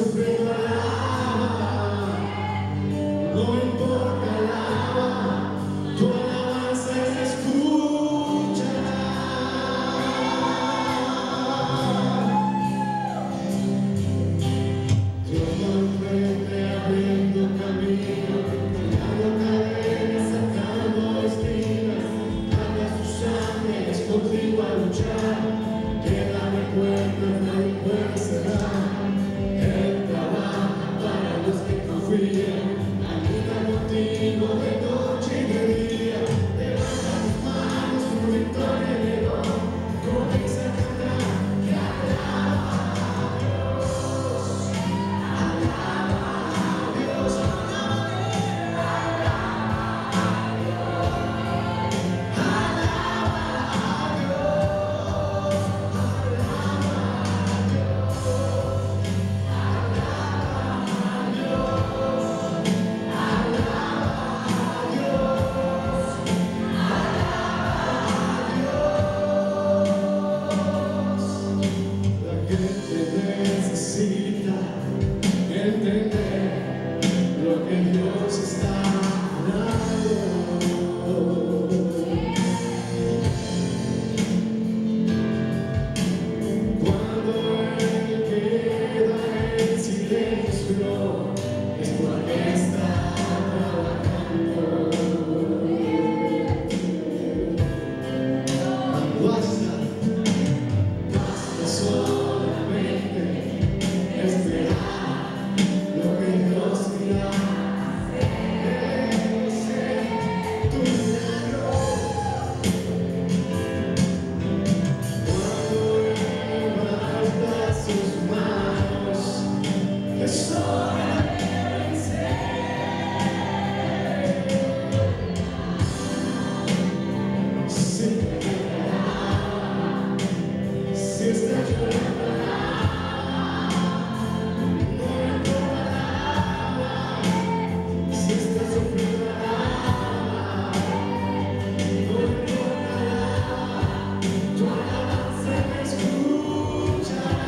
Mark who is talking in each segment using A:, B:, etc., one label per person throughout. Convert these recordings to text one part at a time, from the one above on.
A: sufriendo, alaba, no importa, alaba, tu alabanza se escuchará. Todo enfrente abriendo camino, tirando cadenas, sacando espinas, manda a sus ángeles contigo a luchar. Quédame fuerte, no hay puede cerrar. Él trabaja para los que confían, ayuda contigo de noche y de día. Levanta tus manos, tu victoria llegó, comienza a cantar y alaba a Dios, alaba a Dios, alaba a Dios, alaba a Dios. La gente necesita entender lo que Dios está dando. Cuando Él queda en silencio, es porque está trabajando. Basta solamente esperar lo que Dios dirá. Ese es tu milagro. Cuando Él levanta sus manos, es hora de vencer. Si estás llorando, no importa, si estás sufriendo, no importa, tu alabanza me escuchará.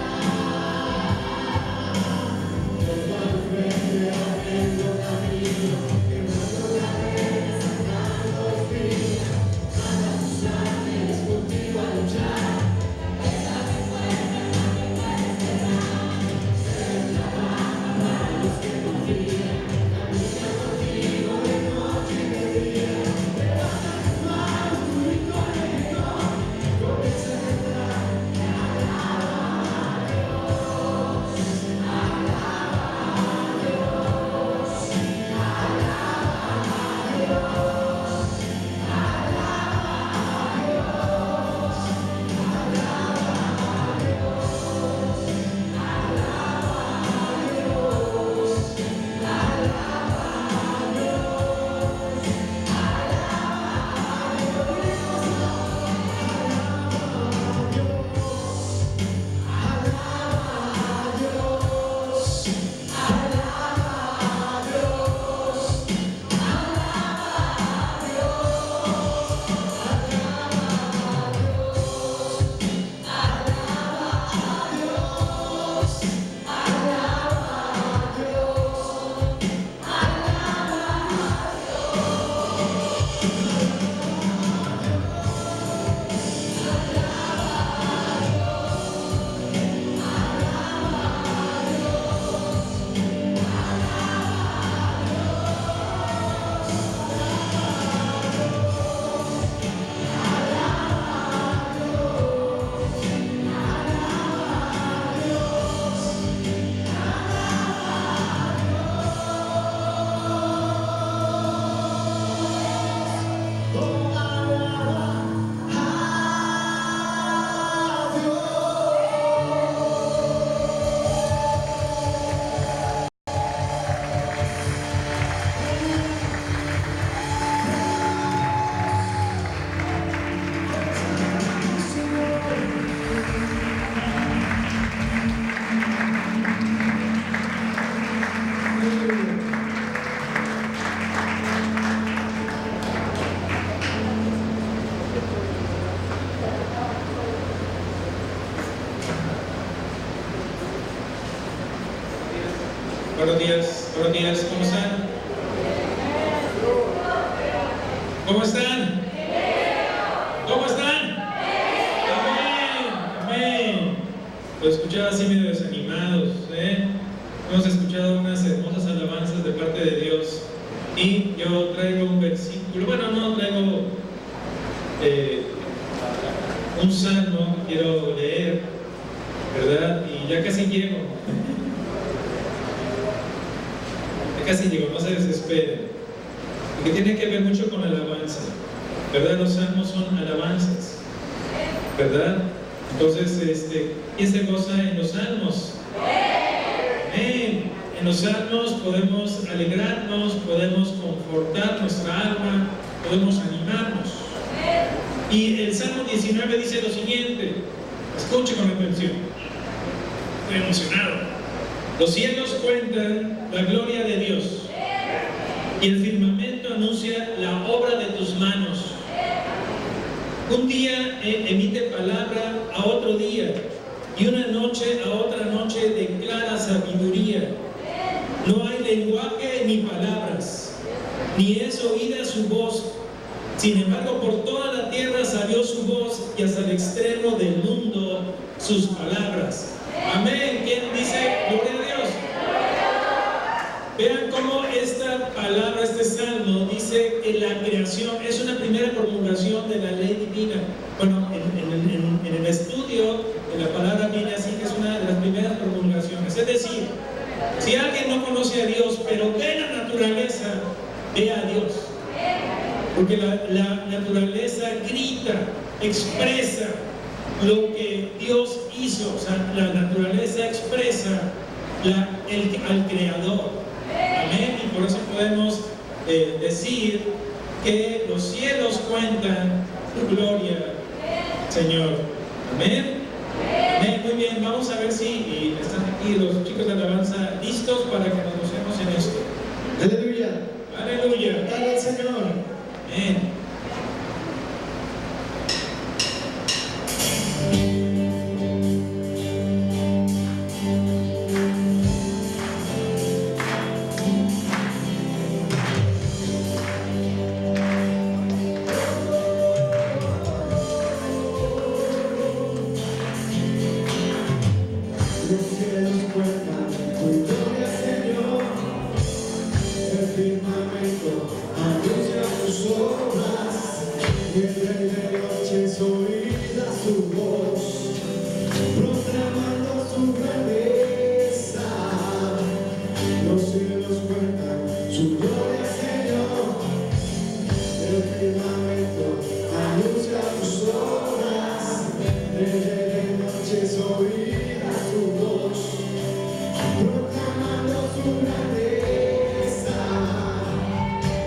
B: Buenos días, ¿cómo están? ¿Cómo están? ¿Cómo están? Amén, amén. Lo escuchaba así medio desanimados, ¿eh? Hemos escuchado unas hermosas alabanzas de parte de Dios y yo traigo un versículo, bueno, no traigo un salmo que quiero leer, ¿verdad? Y ya casi llego. Casi llego, no se desesperen, porque tiene que ver mucho con alabanza, ¿verdad? Los salmos son alabanzas, ¿verdad? Entonces, ¿quién se goza en los salmos? Amén. En los salmos podemos alegrarnos, podemos confortar nuestra alma, podemos animarnos. Y el Salmo 19 dice lo siguiente, escuche con atención, estoy emocionado. Los cielos cuentan la gloria de Dios y el firmamento anuncia la obra de tus manos. Un día emite palabra a otro día y una noche a otra noche declara sabiduría. No hay lenguaje ni palabras, ni es oída su voz. Sin embargo, por toda la tierra salió su voz y hasta el extremo del mundo sus palabras. Amén. ¿Quién dice gloria a Dios? Vean cómo esta palabra, este salmo, dice que la creación es una primera promulgación de la ley divina. Bueno, en el estudio de la palabra viene así que es una de las primeras promulgaciones. Es decir, si alguien no conoce a Dios, pero ve la naturaleza, ve a Dios. Porque la naturaleza grita, expresa lo que Dios hizo, o sea, la naturaleza expresa al Creador. Amén. Y por eso podemos decir que los cielos cuentan tu gloria, Señor. Amén. Amén. Muy bien, vamos a ver si están aquí los chicos de alabanza listos para que nos gocemos en esto.
A: Aleluya.
B: Aleluya.
A: Dale al Señor.
B: Amén.
A: Los cielos cuentan tu gloria, Señor. El firmamento anuncia tus obras. Y el rey de noches oída su voz, proclamando su grandeza. Los cielos cuentan su gloria, Señor. El firmamento anuncia tus obras. El rey de noches oída su voz, proclamando su grandeza.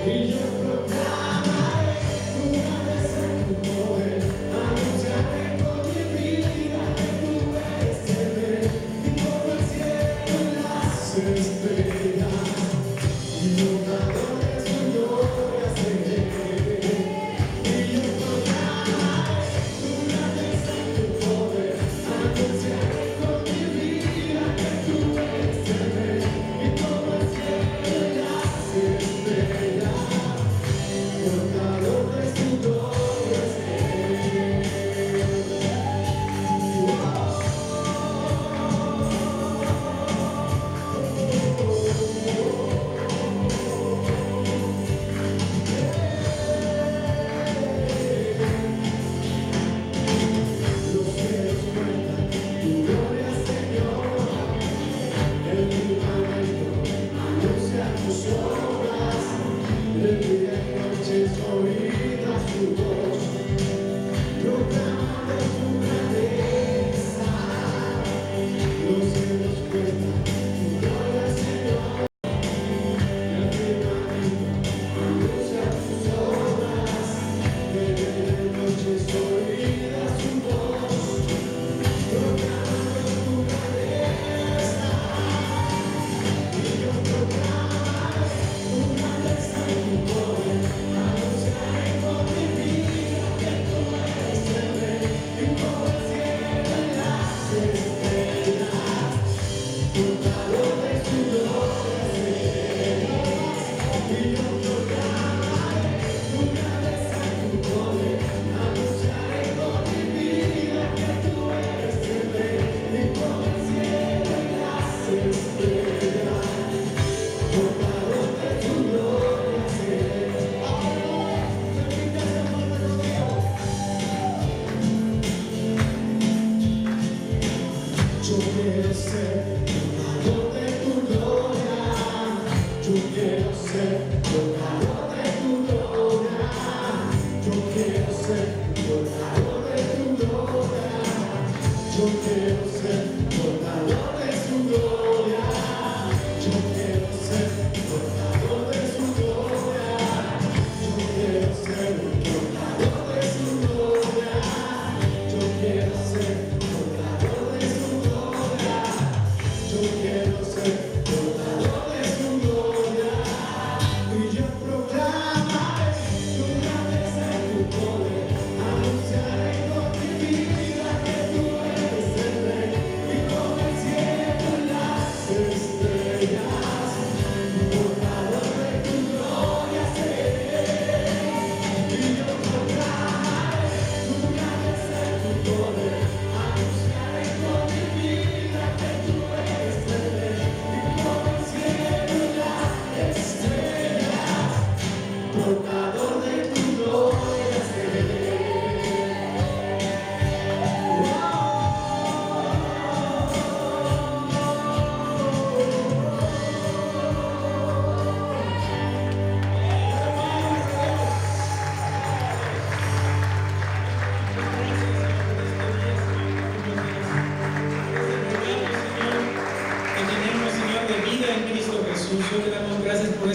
A: Y yo proclamaré tu grandeza y tu poder, anunciaré con mi vida que tú eres el rey, y como el cielo y las estrellas, y yo cantaré su gloria seré. Y yo proclamaré tu grandeza y tu poder, anunciaré con mi vida que tú eres el rey, y como el cielo y las estrellas, portador de su gloria seré.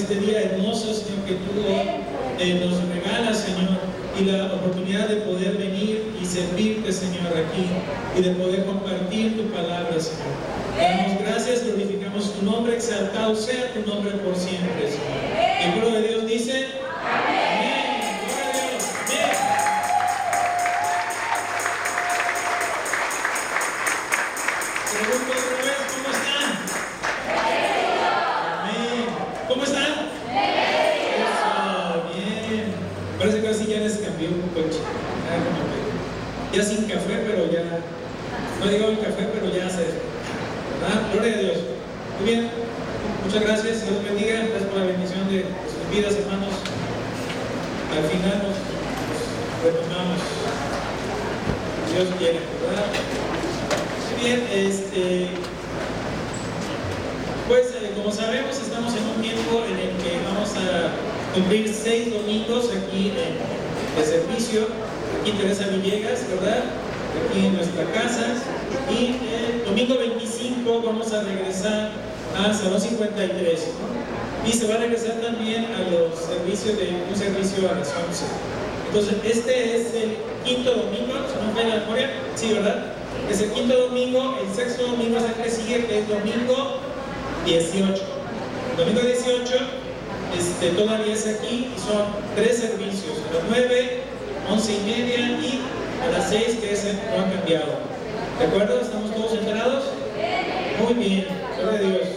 B: este día hermoso, Señor, que tú nos regalas, Señor, y la oportunidad de poder venir y servirte, Señor, aquí, y de poder compartir tu palabra, Señor. Te damos gracias, glorificamos tu nombre, exaltado sea tu nombre por siempre, Señor. El pueblo de Dios dice, amén. Gloria a Dios. Amén. Pregunto otra vez, ¿cómo están? Amén. ¿Cómo están? Eso, bien. Parece que así ya les cambió un poco el chip. Ya sin café, pero ya. No digo el café, pero ya se. ¿Verdad? Gloria a Dios. Muy bien. Muchas gracias. Dios bendiga. Gracias por la bendición de sus vidas, hermanos. Al final nos retomamos. Dios quiere, ¿verdad? Muy bien. Pues como sabemos, estamos en un tiempo en el que vamos a cumplir 6 domingos aquí de servicio, aquí en Teresa Villegas, ¿verdad? Aquí en nuestra casa. Y el domingo 25 vamos a regresar a Salón 53, ¿no? Y se va a regresar también a los servicios un servicio a las 11. Entonces, este es el quinto domingo, si no me falla la memoria, sí, ¿verdad? Es el quinto domingo, el sexto domingo es el que sigue, que es domingo 18. Domingo 18 todavía es aquí y son 3 servicios, a las 9, 11:30 y a las 6, que ese no ha cambiado. ¿De acuerdo? ¿Estamos todos enterados? Muy bien, gloria a Dios.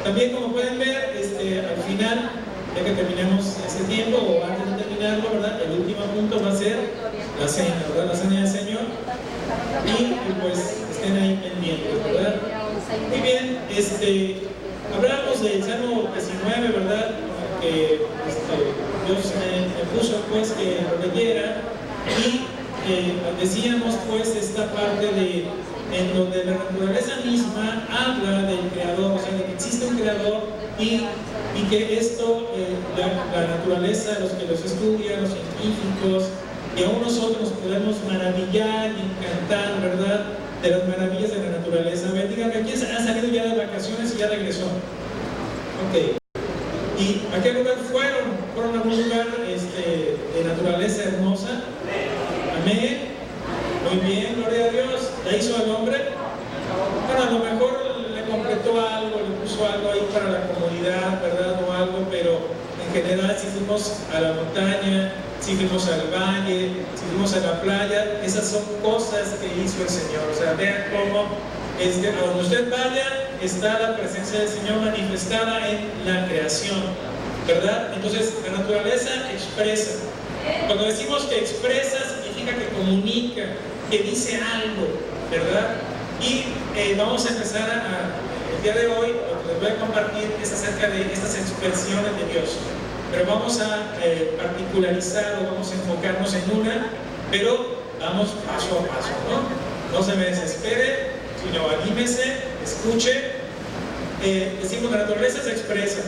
B: También, como pueden ver, al final, ya que terminemos ese tiempo, o antes de terminarlo, ¿verdad? El último punto va a ser la cena, ¿verdad? La cena del Señor. Y pues estén ahí pendientes, ¿verdad? Muy bien, hablamos del Salmo 19, ¿verdad? Que Dios me puso pues que lo leyera, y decíamos pues esta parte en donde la naturaleza misma habla del creador, o sea, de que existe un creador y que esto, la naturaleza, los que los estudian, los científicos, y aún nosotros nos podemos maravillar y encantar, ¿verdad?, de las maravillas de la naturaleza. A ver, díganme, ¿quién ha salido ya de vacaciones y ya regresó? Ok. ¿Y a qué lugar fueron? ¿Fueron a algún lugar de naturaleza hermosa? Amén. Muy bien, gloria a Dios. ¿Ya hizo al hombre? Bueno, a lo mejor le completó algo, le puso algo ahí para la comodidad, ¿verdad? O algo, pero en general si fuimos a la montaña, si fuimos al valle, si fuimos a la playa, esas son cosas que hizo el Señor. O sea, vean cómo a donde usted vaya está la presencia del Señor manifestada en la creación, ¿verdad? Entonces, la naturaleza expresa. Cuando decimos que expresa, significa que comunica, que dice algo, ¿verdad? Y vamos a empezar el día de hoy, lo que les voy a compartir es acerca de estas expresiones de Dios. Pero vamos a particularizar o vamos a enfocarnos en una, pero vamos paso a paso, ¿no? No se me desespere, sino anímese, escuche. Decimos, la naturaleza se expresa.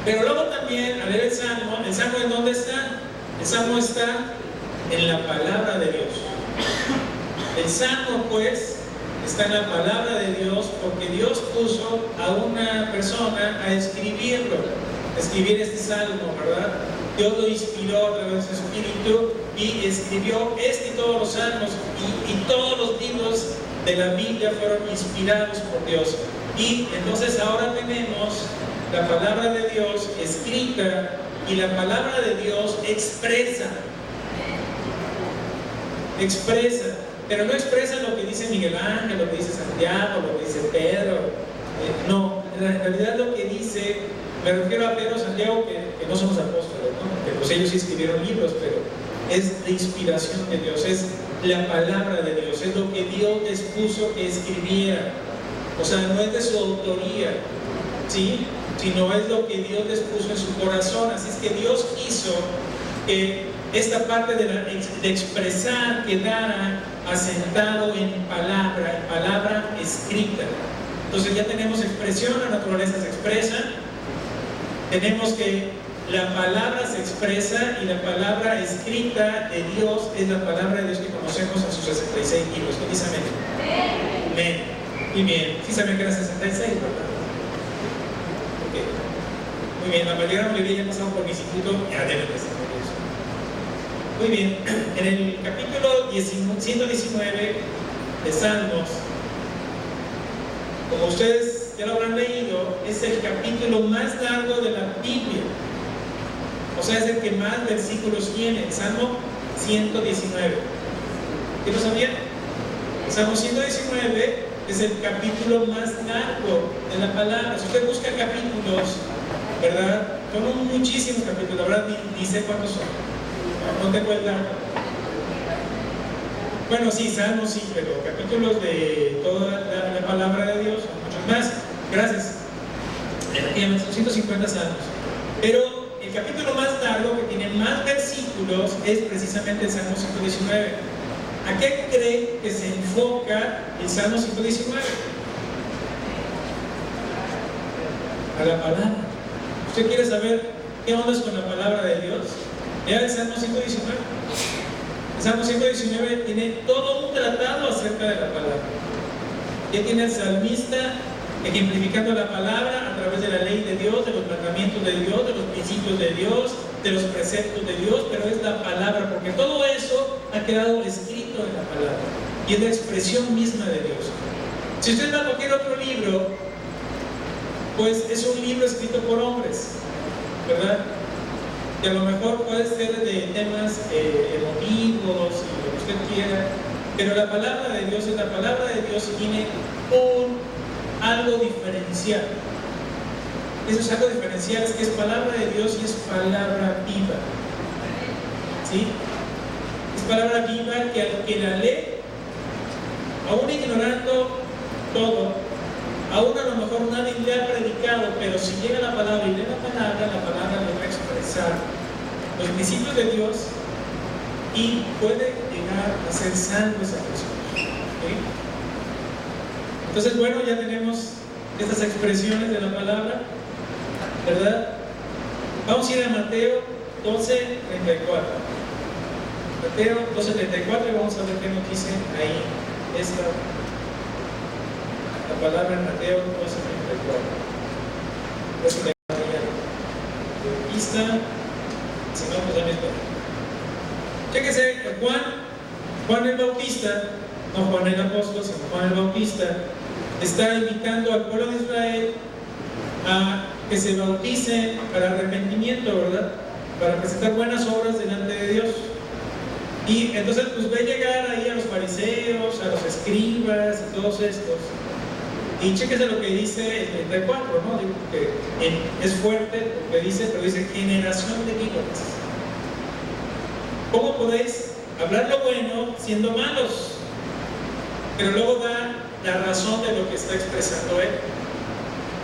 B: Pero luego también, al leer el Salmo ¿en dónde está? El Salmo está en la palabra de Dios. El Salmo, pues, está en la palabra de Dios porque Dios puso a una persona a escribir este salmo, ¿verdad? Dios lo inspiró a través de su espíritu y escribió y todos los salmos y todos los libros de la Biblia fueron inspirados por Dios. Y entonces ahora tenemos la palabra de Dios escrita, y la palabra de Dios expresa, pero no expresa lo que dice Miguel Ángel, lo que dice Santiago, lo que dice Pedro. No, en realidad lo que dice, me refiero a Pedro y Santiago, que no son los apóstoles, ¿no? Porque pues ellos sí escribieron libros, pero es la inspiración de Dios, es la palabra de Dios, es lo que Dios les puso que escribiera. O sea, no es de su autoría, ¿sí?, sino es lo que Dios les puso en su corazón. Así es que Dios quiso que esta parte de expresar quedara asentado en palabra escrita. Entonces ya tenemos expresión, la naturaleza se expresa, tenemos que la palabra se expresa, y la palabra escrita de Dios es la palabra de Dios que conocemos en sus 66 libros. ¿Qué dice amén? Amén. Muy bien. Sí saben que era 66, ¿verdad? Ok. Muy bien, la mayoría ya pasaron por mi instituto, ya deben de saber eso. Muy bien, en el capítulo 119 de Salmos, como ustedes ya lo habrán leído, es el capítulo más largo de la Biblia. O sea, es el que más versículos tiene, el Salmo 119. ¿Qué lo sabían? El Salmo 119 es el capítulo más largo de la palabra. Si usted busca capítulos, ¿verdad? Son muchísimos capítulos, la verdad ni sé cuántos son. No tengo el dato. Bueno, sí, Salmos sí, pero capítulos de toda la palabra de Dios son muchos más. Gracias. Efectivamente, son 150 salmos. Pero el capítulo más largo, que tiene más versículos, es precisamente el Salmo 119. ¿A qué cree que se enfoca el Salmo 119? A la palabra. ¿Usted quiere saber qué onda es con la palabra de Dios? Vea el Salmo 119. El Salmo 119 tiene todo un tratado acerca de la palabra. Ya tiene el salmista ejemplificando la palabra a través de la ley de Dios, de los mandamientos de Dios, de los principios de Dios, de los preceptos de Dios, pero es la palabra, porque todo eso ha quedado escrito en la palabra y es la expresión misma de Dios. Si usted va a cualquier otro libro, pues es un libro escrito por hombres, ¿verdad? Que a lo mejor puede ser de temas emotivos y lo que usted quiera, pero la palabra de Dios es la palabra de Dios y tiene algo diferencial. Eso es algo diferencial, es que es palabra de Dios y es palabra viva. ¿Sí? Es palabra viva que al que la lee, aún ignorando todo, aún a lo mejor nadie le ha predicado, pero si llega la palabra y lee la palabra le va a expresar los principios de Dios y puede llegar a ser salvo esa persona. ¿Sí? Entonces, bueno, ya tenemos estas expresiones de la palabra, ¿verdad? Vamos a ir a Mateo 12:34. Mateo 12:34 y vamos a ver qué nos dice ahí la palabra en Mateo 12:34. Lista, si no, pues ya mismo. Chéquese, Juan el Bautista, no Juan el Apóstol, sino Juan el Bautista, está invitando al pueblo de Israel a que se bauticen para arrepentimiento, ¿verdad? Para presentar buenas obras delante de Dios. Y entonces pues ve llegar ahí a los fariseos, a los escribas y todos estos. Y chéquese lo que dice el 34, ¿no? Digo que es fuerte lo que dice, pero dice generación de víboras. ¿Cómo podéis hablar lo bueno siendo malos? Pero luego da la razón de lo que está expresando él.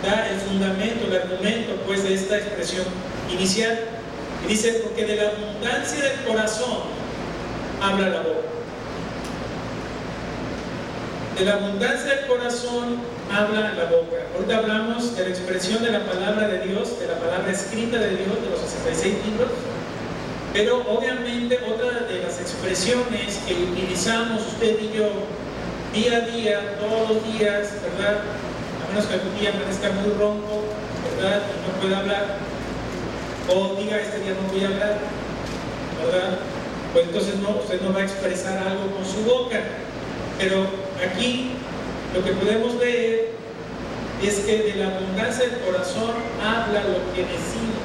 B: Da el fundamento, el argumento pues de esta expresión inicial. Y dice, porque de la abundancia del corazón habla la boca. De la abundancia del corazón habla la boca. Ahorita hablamos de la expresión de la palabra de Dios, de la palabra escrita de Dios, de los 66 libros. Pero obviamente otra de las expresiones que utilizamos usted y yo día a día, todos los días, ¿verdad? A menos que algún día amanezca muy ronco, ¿verdad? Y no pueda hablar, o diga este día no voy a hablar, ¿verdad? Pues entonces no, usted no va a expresar algo con su boca. Pero aquí lo que podemos ver es que de la abundancia del corazón habla lo que decimos.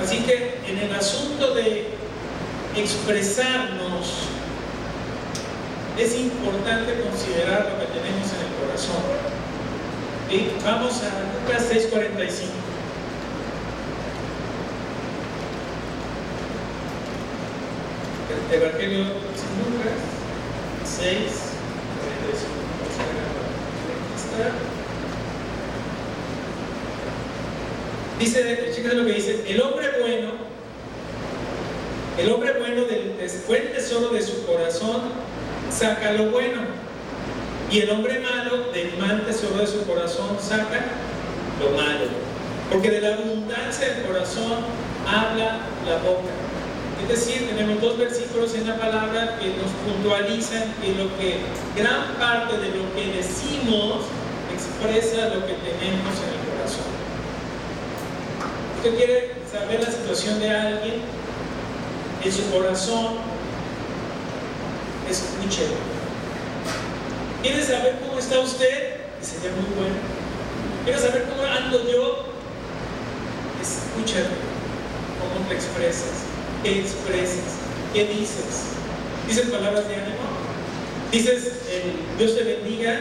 B: Así que en el asunto de expresarnos es importante considerar lo que tenemos en el corazón. ¿Sí? Vamos a Lucas 6:45. El Evangelio de Lucas 6:45. Dice, fíjense lo que dice, el hombre bueno del buen tesoro de su corazón saca lo bueno, y el hombre malo del mal tesoro de su corazón saca lo malo, porque de la abundancia del corazón habla la boca. Es decir, tenemos dos versículos en la palabra que nos puntualizan que gran parte de lo que decimos expresa lo que tenemos en el corazón. Usted quiere saber la situación de alguien en su corazón, escúchelo. ¿Quiere saber cómo está usted? Sería muy bueno. ¿Quiere saber cómo ando yo? Escúchalo. ¿Cómo te expresas? ¿Qué expresas? ¿Qué dices? ¿Dices palabras de ánimo? ¿Dices Dios te bendiga?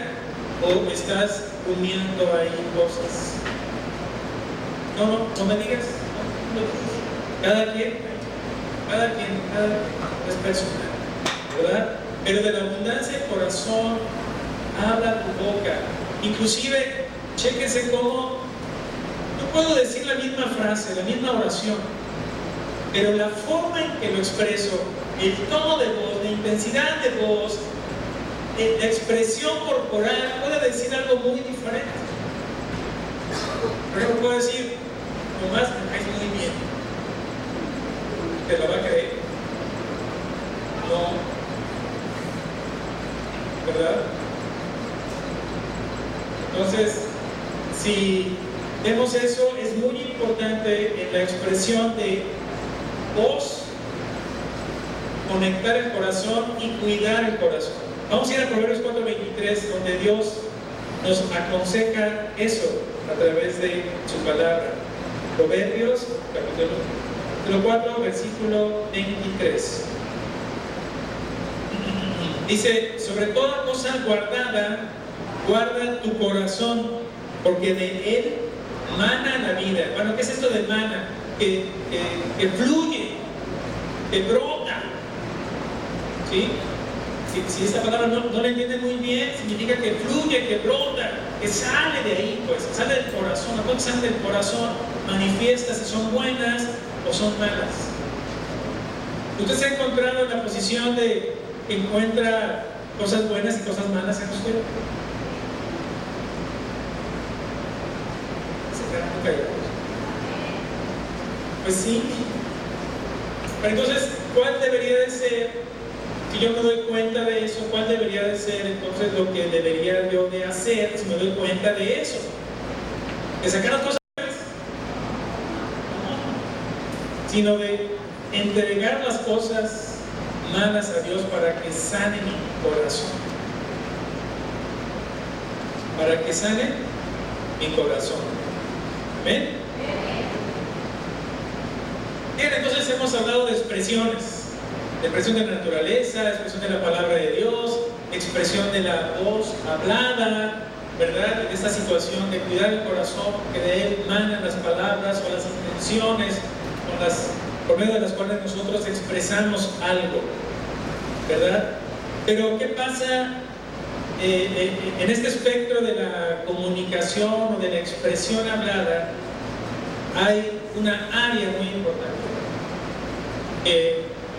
B: ¿O estás rumiando ahí cosas? No me digas. No me digas. Cada quien es personal, ¿verdad? Pero de la abundancia del corazón habla tu boca. Inclusive, chéquense cómo no puedo decir la misma frase, la misma oración, pero la forma en que lo expreso, el tono de voz, la intensidad de voz, la expresión corporal puede decir algo muy diferente. Por ejemplo, puedo decir, nomás me caes muy bien. ¿Te lo va a creer? No. ¿Verdad? Entonces, si vemos eso, es muy importante en la expresión de voz, conectar el corazón y cuidar el corazón. Vamos a ir a Proverbios 4:23, donde Dios nos aconseja eso a través de su palabra. Proverbios, capítulo 4, versículo 23. Dice, sobre toda cosa guardada, guarda tu corazón, porque de él mana la vida. Bueno, ¿qué es esto de mana? Que fluye, que brota. ¿Sí? Si esta palabra no la entiende muy bien, significa que fluye, que brota, que sale de ahí, pues, sale del corazón. La cosa sale del corazón, manifiesta si son buenas o son malas. ¿Usted se ha encontrado en la posición de que encuentra cosas buenas y cosas malas en usted? Se quedan muy callados. Pues sí. Pero entonces, ¿cuál debería de ser? Si yo me doy cuenta de eso, ¿cuál debería de ser entonces lo que debería yo de hacer si me doy cuenta de eso? ¿De sacar las cosas buenas? No. Sino de entregar las cosas malas a Dios para que sane mi corazón. Para que sane mi corazón. ¿Amén? Bien, entonces hemos hablado de expresiones. De expresión de la naturaleza, expresión de la palabra de Dios, expresión de la voz hablada, ¿verdad? En esta situación de cuidar el corazón, que de él manan las palabras o las intenciones por medio de las cuales nosotros expresamos algo, ¿verdad? Pero ¿qué pasa en este espectro de la comunicación o de la expresión hablada? Hay una área muy importante.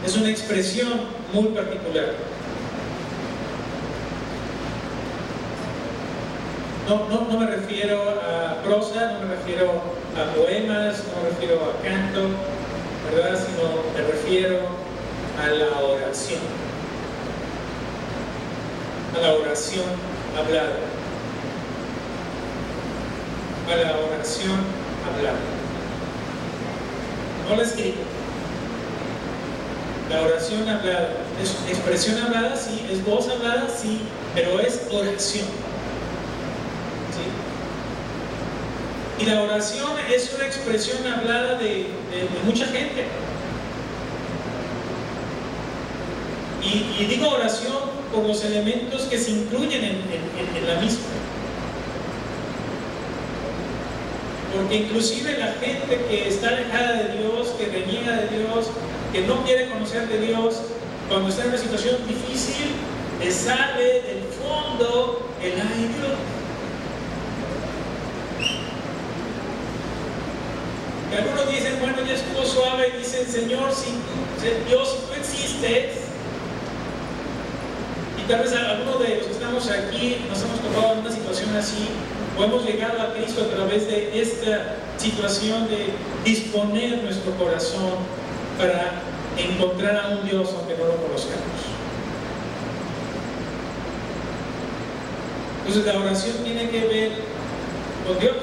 B: Es una expresión muy particular. No me refiero a prosa, no me refiero a poemas, no me refiero a canto, ¿verdad? Sino me refiero a la oración. A la oración hablada. A la oración hablada. No la escrita. La oración hablada, es expresión hablada, sí, es voz hablada, sí, pero es oración. ¿Sí? Y la oración es una expresión hablada de mucha gente. Y digo oración por los elementos que se incluyen en la misma. Porque inclusive la gente que está alejada de Dios, que reniega de Dios, que no quiere conocer de Dios, cuando está en una situación difícil, le sale del fondo el ay Dios. Y algunos dicen, bueno, ya estuvo suave, y dicen, Señor, Dios, si tú existes, y tal vez algunos de los que estamos aquí nos hemos tocado en una situación así, o hemos llegado a Cristo a través de esta situación de disponer nuestro corazón para encontrar a un Dios aunque no lo conozcamos. Entonces la oración tiene que ver con Dios.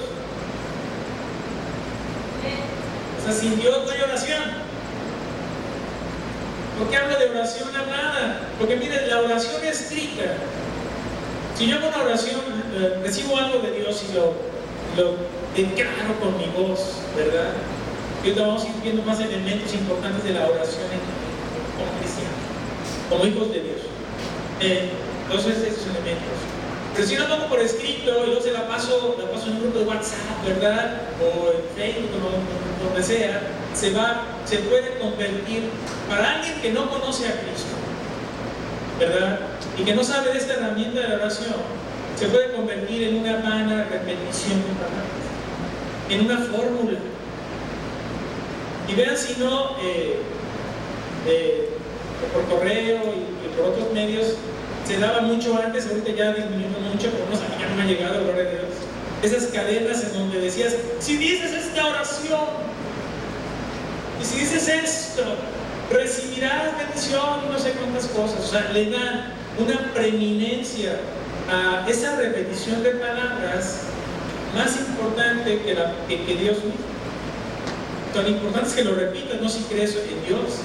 B: sea, sin Dios no hay oración. ¿Por qué hablo de oración hablada? Porque miren, la oración escrita, si yo hago una oración, recibo algo de Dios y lo declaro con mi voz, ¿verdad? Y ahorita vamos a ir viendo más elementos importantes de la oración como cristianos, como hijos de Dios. Entonces, esos elementos. Pero si no lo hago por escrito y luego se la paso en un grupo de WhatsApp, ¿verdad? O en Facebook, o donde sea, se puede convertir, para alguien que no conoce a Cristo, ¿verdad? Y que no sabe de esta herramienta de la oración, se puede convertir en una vana repetición de palabras, en una fórmula. Y vean si no, por correo y por otros medios, se daba mucho antes, ahorita ya disminuyó mucho, pero ya no me ha llegado, gloria a Dios. Esas cadenas en donde decías, si dices esta oración, y si dices esto, recibirás bendición y no sé cuántas cosas. O sea, le dan una preeminencia a esa repetición de palabras más importante que Dios mismo. Tan importante es que lo repitas, no si crees en Dios,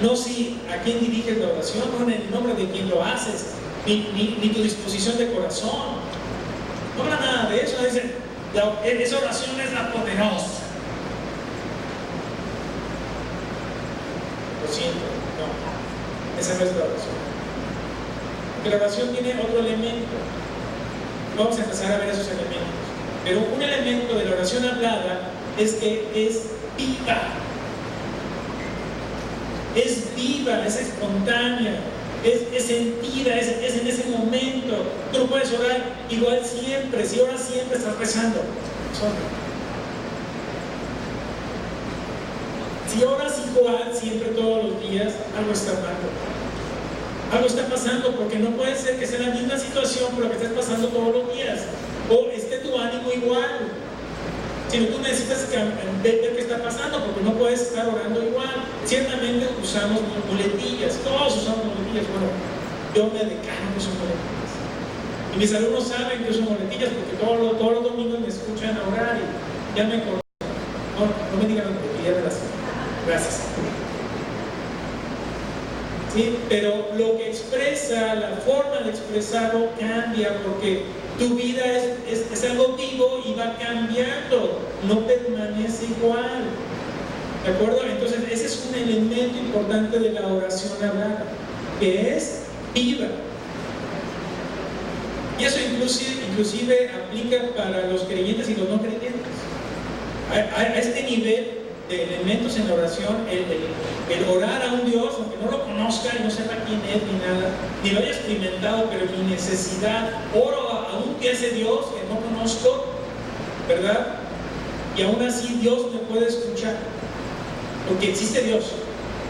B: no si a quién diriges la oración, no en el nombre de quien lo haces, ni tu disposición de corazón. No habla nada de eso, dicen, esa oración es la poderosa. Lo siento, no, esa no es la oración. Porque la oración tiene otro elemento. Vamos a empezar a ver esos elementos. Pero un elemento de la oración hablada es que es viva. Es viva, es espontánea, es sentida, es en ese momento. Tú no puedes orar igual siempre. Si oras siempre, estás rezando. Si oras igual siempre, todos los días, algo está mal. Algo está pasando, porque no puede ser que sea la misma situación, pero que estés pasando todos los días. O esté tu ánimo igual. Sino tú necesitas ver qué está pasando, porque no puedes estar orando igual. Ciertamente usamos muletillas, todos usamos muletillas. Bueno, yo me declaro que son muletillas. Y mis alumnos saben que son muletillas, porque todos los domingos me escuchan orar y ya me conocen. No me digan muletillas de las... Gracias. ¿Sí? Pero lo que expresa, la forma de expresarlo cambia, porque tu vida es algo vivo y va cambiando, no permanece igual. ¿De acuerdo? Entonces ese es un elemento importante de la oración hablada, que es viva. Y eso inclusive aplica para los creyentes y los no creyentes. A este nivel de elementos en la oración, el orar a un Dios, aunque no lo conozca y no sepa quién es ni nada, ni lo haya experimentado, pero mi necesidad, oro a un que ese Dios que no conozco, ¿verdad? Y aún así Dios me puede escuchar, porque existe Dios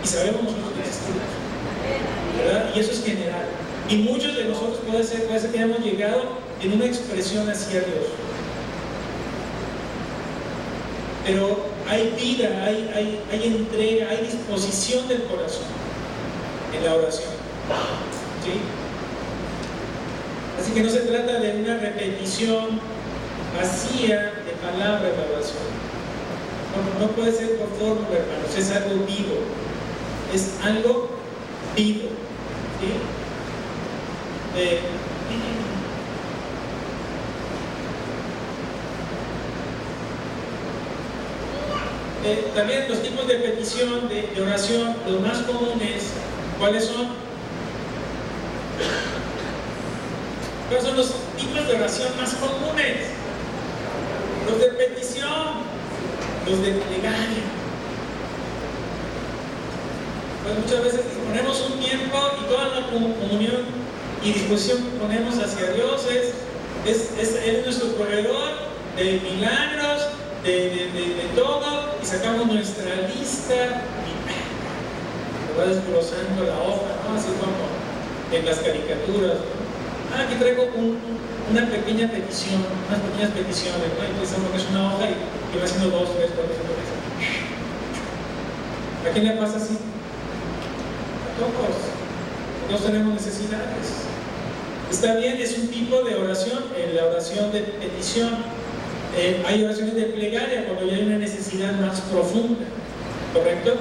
B: y sabemos nosotros que existe Dios, ¿verdad? Y eso es general. Y muchos de nosotros puede ser que hayamos llegado en una expresión hacia Dios. Pero hay vida, hay entrega, hay disposición del corazón en la oración. ¿Sí? Así que no se trata de una repetición vacía de palabras de la oración. No puede ser por forma, hermanos, es algo vivo. Es algo vivo. ¿Sí? También los tipos de petición, de oración, los más comunes, ¿cuáles son? ¿Cuáles son los tipos de oración más comunes? Los de petición, los de plegaria. Pues muchas veces disponemos un tiempo y toda la comunión y disposición que ponemos hacia Dios es nuestro proveedor de milagros, de todo, y sacamos nuestra lista y va desglosando la hoja, ¿no? Así como en las caricaturas, ¿no? Aquí traigo una pequeña petición, unas pequeñas peticiones, ¿no? Y pensamos que es una hoja y va haciendo 2, 3, 4, 5, 6. ¿A quién le pasa así? A todos tenemos necesidades. Está bien, es un tipo de oración, la oración de petición.
C: Hay oraciones de plegaria cuando ya hay una necesidad más profunda, ¿correcto?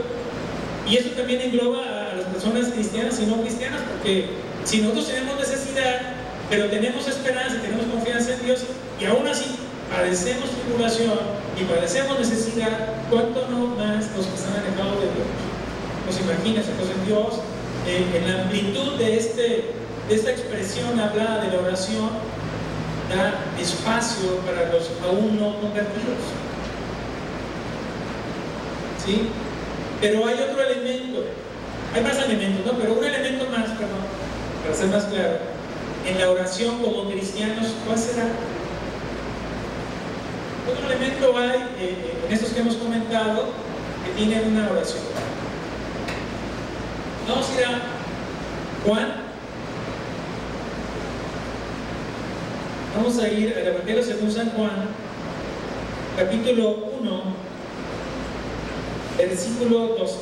C: Y eso también engloba a las personas cristianas y no cristianas, porque si nosotros tenemos necesidad, pero tenemos esperanza, tenemos confianza en Dios, y aún así padecemos tribulación y padecemos necesidad, ¿cuánto no más los que están alejados de Dios? Pues imagínense, entonces Dios, en la amplitud de esta expresión hablada de la oración, da espacio para los aún no convertidos. ¿Sí? Pero hay otro elemento, hay más elementos, ¿no? Pero un elemento más, perdón, para ser más claro, en la oración como cristianos, ¿cuál será? Otro elemento hay en estos que hemos comentado que tienen una oración. Vamos a ir a Juan. Vamos a ir al Evangelio según San Juan, capítulo 1, versículo 12.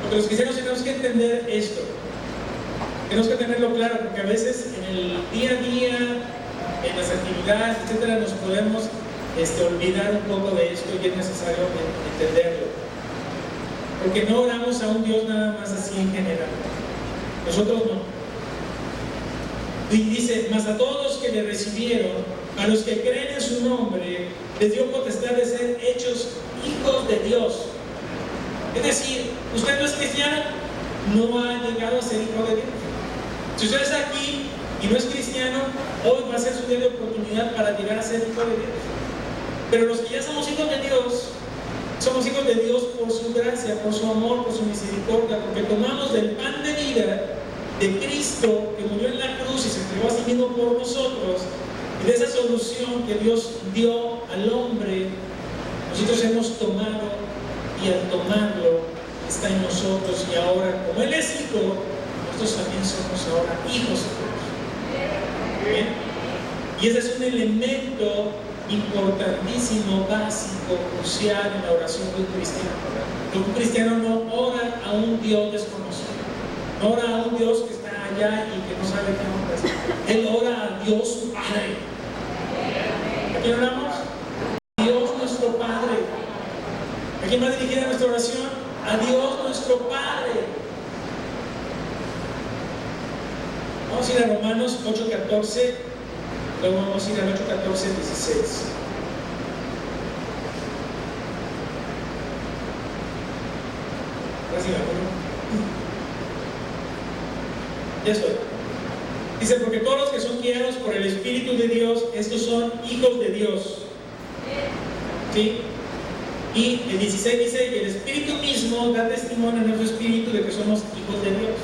C: Porque los cristianos tenemos que entender esto. Tenemos que tenerlo claro, porque a veces en el día a día, en las actividades, etcétera, nos podemos olvidar un poco de esto y es necesario entenderlo. Porque no oramos a un Dios nada más así en general. Nosotros no. Y dice, mas a todos los que le recibieron, a los que creen en su nombre, les dio potestad de ser hechos hijos de Dios. Es decir, usted no es cristiano, no ha llegado a ser hijo de Dios. Si usted está aquí y no es cristiano, hoy va a ser su día de oportunidad para llegar a ser hijo de Dios. Pero los que ya somos hijos de Dios, somos hijos de Dios por su gracia, por su amor, por su misericordia, porque tomamos del pan de vida de Cristo que murió en la cruz y se entregó a sí mismo por nosotros, y de esa solución que Dios dio al hombre, nosotros hemos tomado, y al tomarlo está en nosotros, y ahora como Él es hijo, nosotros también somos ahora hijos de Dios. ¿Bien? Y ese es un elemento importantísimo, básico, crucial en la oración de un cristiano. Que un cristiano no ora a un Dios desconocido, no ora a un Dios que está allá y que no sabe qué onda es. Él ora a Dios su Padre. ¿A quién oramos? Dios nuestro Padre. ¿A quién va dirigida nuestra oración? A Dios nuestro Padre. Vamos a ir a Romanos 8:14, luego vamos a ir al 8:14-16. Gracias, ya estoy. Dice, porque todos los que son guiados por el Espíritu de Dios, estos son hijos de Dios. ¿Sí? Y el 16 dice, y el Espíritu mismo da testimonio en nuestro espíritu de que somos hijos de Dios.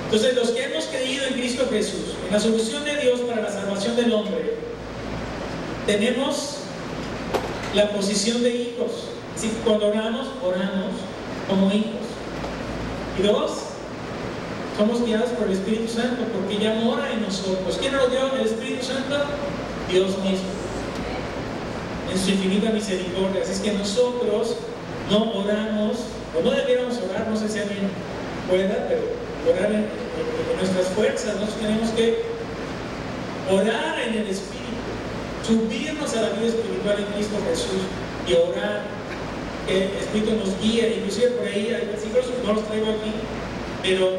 C: Entonces, los que hemos creído en Cristo Jesús, en la solución de Dios para la salvación del hombre, tenemos la posición de hijos. Así que cuando oramos, oramos como hijos. Y dos, somos guiados por el Espíritu Santo, porque ya mora en nosotros. ¿Quién nos dio el Espíritu Santo? Dios mismo, en su infinita misericordia. Así es que nosotros no oramos, o no debiéramos orar, no sé si alguien pueda, pero orar en nuestras fuerzas. Nosotros tenemos que orar en el Espíritu, subirnos a la vida espiritual en Cristo Jesús y orar, que el Espíritu nos guíe. Inclusive por ahí hay versículos, no los traigo aquí, pero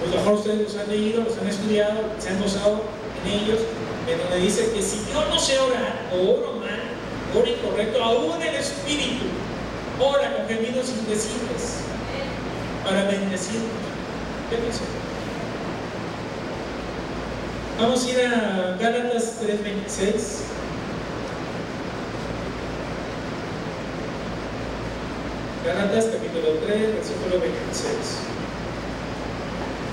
C: pues a lo mejor ustedes los han leído, los han estudiado, se han gozado en ellos, en donde dice que si yo no sé orar, o oro mal, oro incorrecto, aún el Espíritu ora con gemidos indecibles para bendecirnos. ¿Qué pienso? Vamos a ir a Gálatas 3:26. Gálatas capítulo 3, versículo 26.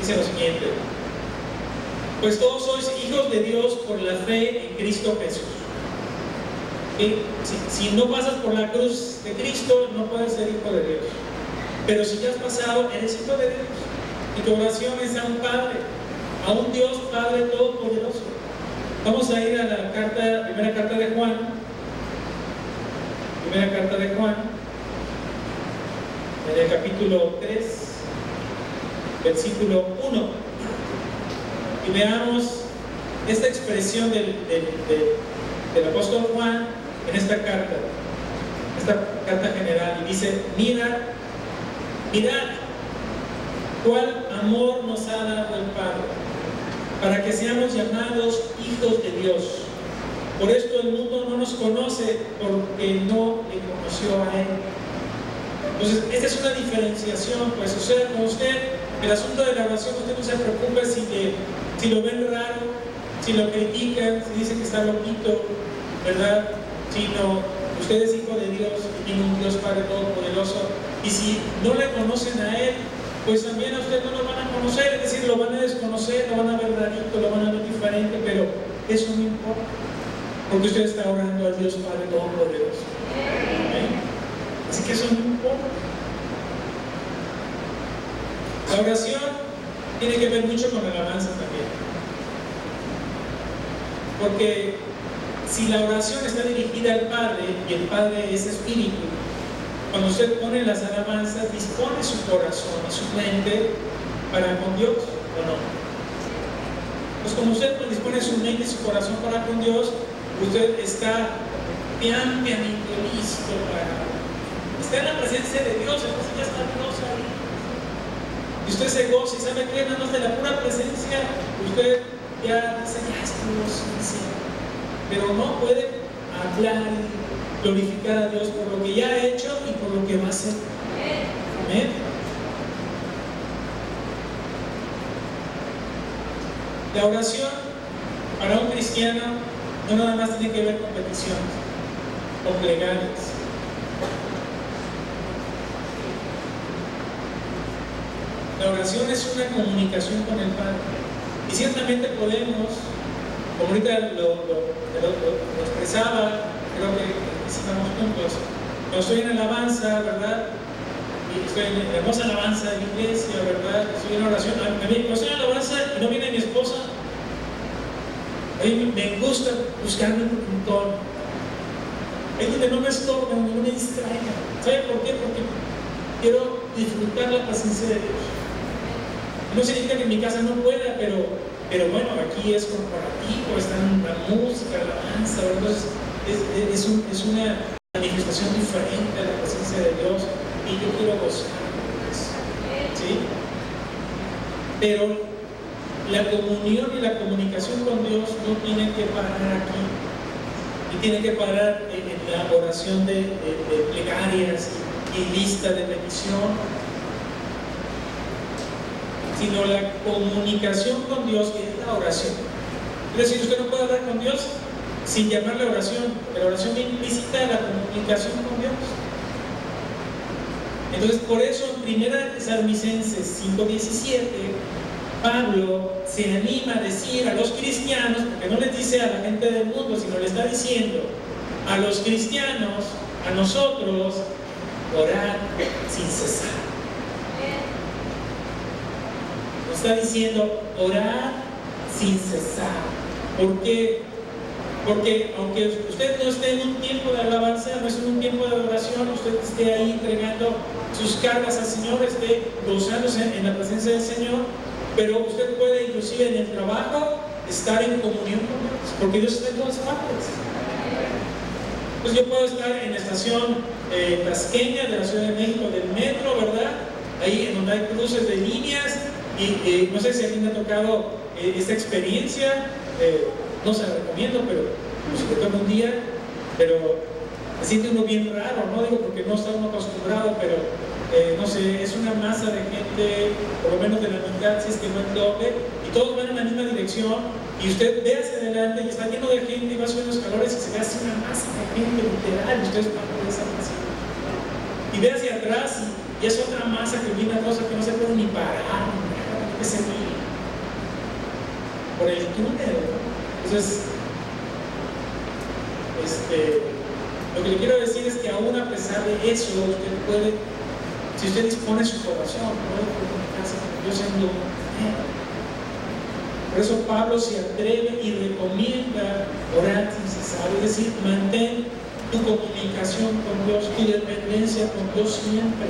C: Dice lo siguiente: pues todos sois hijos de Dios por la fe en Cristo Jesús. Si no pasas por la cruz de Cristo, no puedes ser hijo de Dios. Pero si ya has pasado, eres hijo de Dios. Y tu oración es a un Padre, a un Dios Padre Todopoderoso. Vamos a ir a la primera carta de Juan. Primera carta de Juan, en el capítulo 3, versículo 1. Y veamos esta expresión del del apóstol Juan en esta carta general, y dice: mirad cuál amor nos ha dado el Padre, para que seamos llamados hijos de Dios. Por esto el mundo no nos conoce, porque no le conoció a Él. Entonces, esta es una diferenciación, pues, o sea, con usted, el asunto de la oración, usted no se preocupe si lo ven raro, si lo critican, si dicen que está loquito, ¿verdad? Sino, usted es hijo de Dios y tiene un Dios Padre Todopoderoso, y si no le conocen a Él, pues también a usted no lo van a conocer, es decir, lo van a desconocer, lo van a ver rarito, lo van a ver diferente, pero eso no importa, porque usted está orando al Dios Padre Todopoderoso. Así que eso no importa. La oración tiene que ver mucho con la alabanza también. Porque si la oración está dirigida al Padre y el Padre es Espíritu, cuando usted pone las alabanzas, dispone su corazón y su mente para con Dios, ¿o no? Pues como usted dispone su mente y su corazón para con Dios, usted está ampliamente listo para... Está en la presencia de Dios, entonces ya está Dios ahí. Y usted se goza y sabe que nada más de la pura presencia, usted ya dice, ya estuvo suficiente. Pero no puede hablar y glorificar a Dios por lo que ya ha hecho y por lo que va a hacer. Amén. La oración para un cristiano no nada más tiene que ver con peticiones o plegarias. La oración es una comunicación con el Padre. Y ciertamente podemos, como ahorita lo expresaba, creo que estamos juntos, cuando estoy en alabanza, ¿verdad? Y estoy en hermosa alabanza de la iglesia, ¿verdad? Estoy en oración, cuando estoy en alabanza y no viene mi esposa, a mí me gusta buscarme un tono. Ahí donde no me estorben, donde no me distraigan. ¿Sabe por qué? Porque quiero disfrutar la presencia de Dios. No significa que en mi casa no pueda, pero bueno, aquí es corporativo, está la música, la danza, entonces es una manifestación diferente de la presencia de Dios y yo quiero gozar, ¿sí? Pero la comunión y la comunicación con Dios no tienen que parar aquí, y tiene que parar en la oración de plegarias y lista de petición, sino la comunicación con Dios, que es la oración. Es decir, usted no puede hablar con Dios sin llamarle oración, porque la oración implícita la comunicación con Dios. Entonces, por eso en 1 Tesalonicenses 5:17, Pablo se anima a decir a los cristianos, porque no les dice a la gente del mundo, sino le está diciendo a los cristianos, a nosotros, orar sin cesar. Está diciendo orar sin cesar. ¿Por qué? Porque aunque usted no esté en un tiempo de alabanza, no esté en un tiempo de adoración, usted esté ahí entregando sus cargas al Señor, esté gozándose en la presencia del Señor, pero usted puede inclusive en el trabajo estar en comunión con Dios, porque Dios está en todas partes. Pues yo puedo estar en la estación tasqueña de la Ciudad de México del metro, ¿verdad? Ahí en donde hay cruces de líneas. Y no sé si a mí me ha tocado esta experiencia, no se la recomiendo, pero pues, me toca un día, pero se siente uno bien raro, no digo porque no está uno acostumbrado, pero no sé, es una masa de gente, por lo menos de la mitad, si es que no es doble, y todos van en la misma dirección, y usted ve hacia adelante y está lleno de gente y va subiendo escalones y se ve así una masa de gente literal, y usted es parte de esa masa. Y ve hacia atrás y es otra masa que viene a cosa que no se puede ni parar, que se mire por el túnel. Entonces, lo que le quiero decir es que aún a pesar de eso, usted puede, si usted dispone su corazón, puede comunicarse con Dios en lo manera. Por eso Pablo se atreve y recomienda orar sin cesar, es decir, mantén tu comunicación con Dios, tu dependencia con Dios siempre.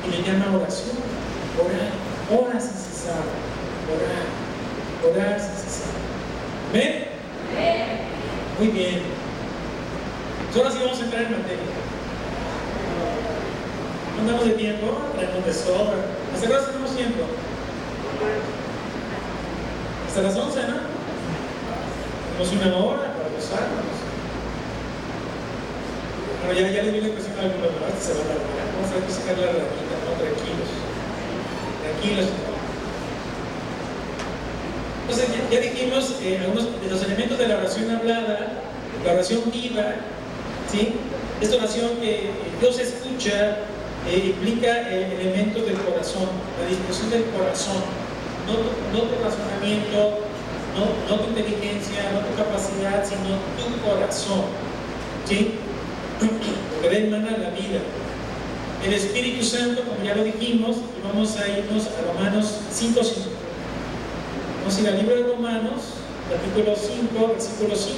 C: Y le llama oración, orar sin cesar, orar sin cesar. ¿Ven? Muy bien. Pues ahora sí vamos a entrar en materia. No andamos de tiempo, traemos de sobra. ¿Hasta qué hora tenemos tiempo? Hasta las 11, ¿no? Tenemos una hora para gozarnos. Bueno, ya les vi la cuestión a algunos, ¿verdad? Se va a dar. Vamos a ver que sacar la ramita, ¿no? Tranquilos. Tranquilos. Entonces, ya dijimos algunos de los elementos de la oración hablada, la oración viva, ¿sí? Esta oración que Dios escucha implica elementos del corazón, la disposición del corazón, no tu razonamiento, no tu inteligencia, no tu capacidad, sino tu corazón, ¿sí? Porque de él emana la vida. El Espíritu Santo, como ya lo dijimos, y vamos a irnos a Romanos 5:5. Vamos a ir al libro de Romanos, capítulo 5, versículo 5.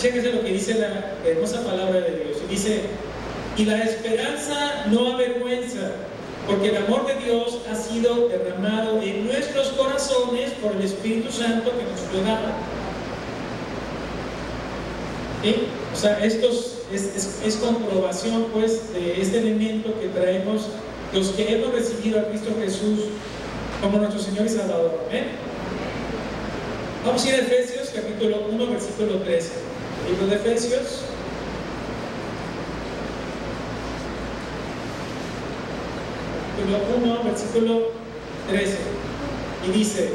C: Chéquense lo que dice la hermosa palabra de Dios. Y dice: y la esperanza no avergüenza, porque el amor de Dios ha sido derramado en nuestros corazones por el Espíritu Santo que nos fue dado. ¿Sí? O sea, esto es comprobación, pues, de este elemento que traemos los que hemos recibido a Cristo Jesús como nuestro Señor y Salvador. ¿Amén? Vamos a ir a Efesios, capítulo 1, versículo 13. Libro de Efesios. Capítulo 1, versículo 13. Y dice: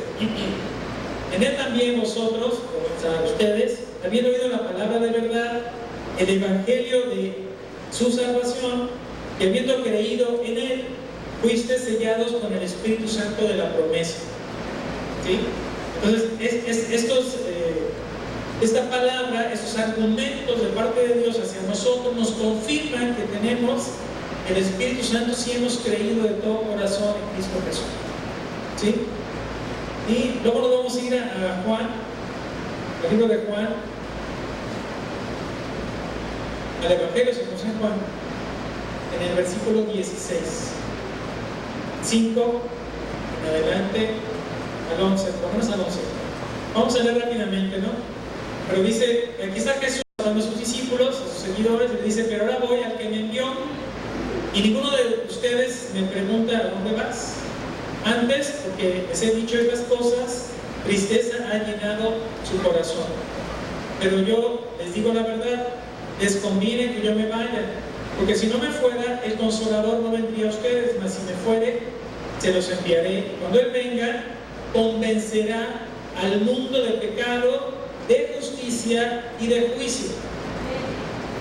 C: en él también vosotros, o sea, ustedes, habiendo oído la palabra de verdad, el evangelio de su salvación, y habiendo creído en él, fuiste sellados con el Espíritu Santo de la promesa. ¿Sí? Entonces, esta palabra, estos argumentos de parte de Dios hacia nosotros nos confirman que tenemos el Espíritu Santo si hemos creído de todo corazón en Cristo Jesús. ¿Sí? Y luego nos vamos a ir a Juan, al libro de Juan, al Evangelio según San Juan, en el versículo 16. 5 en adelante al 11, por lo menos al 11. Vamos a leer rápidamente, ¿no? Pero dice, aquí está Jesús hablando a sus discípulos, a sus seguidores, le dice: pero ahora voy al que me envió, y ninguno de ustedes me pregunta a dónde vas. Antes, porque les he dicho estas cosas, tristeza ha llenado su corazón. Pero yo les digo la verdad, les conviene que yo me vaya, porque si no me fuera, el Consolador no vendría a ustedes, mas si me fuere, se los enviaré. Cuando Él venga, convencerá al mundo de pecado, de justicia y de juicio.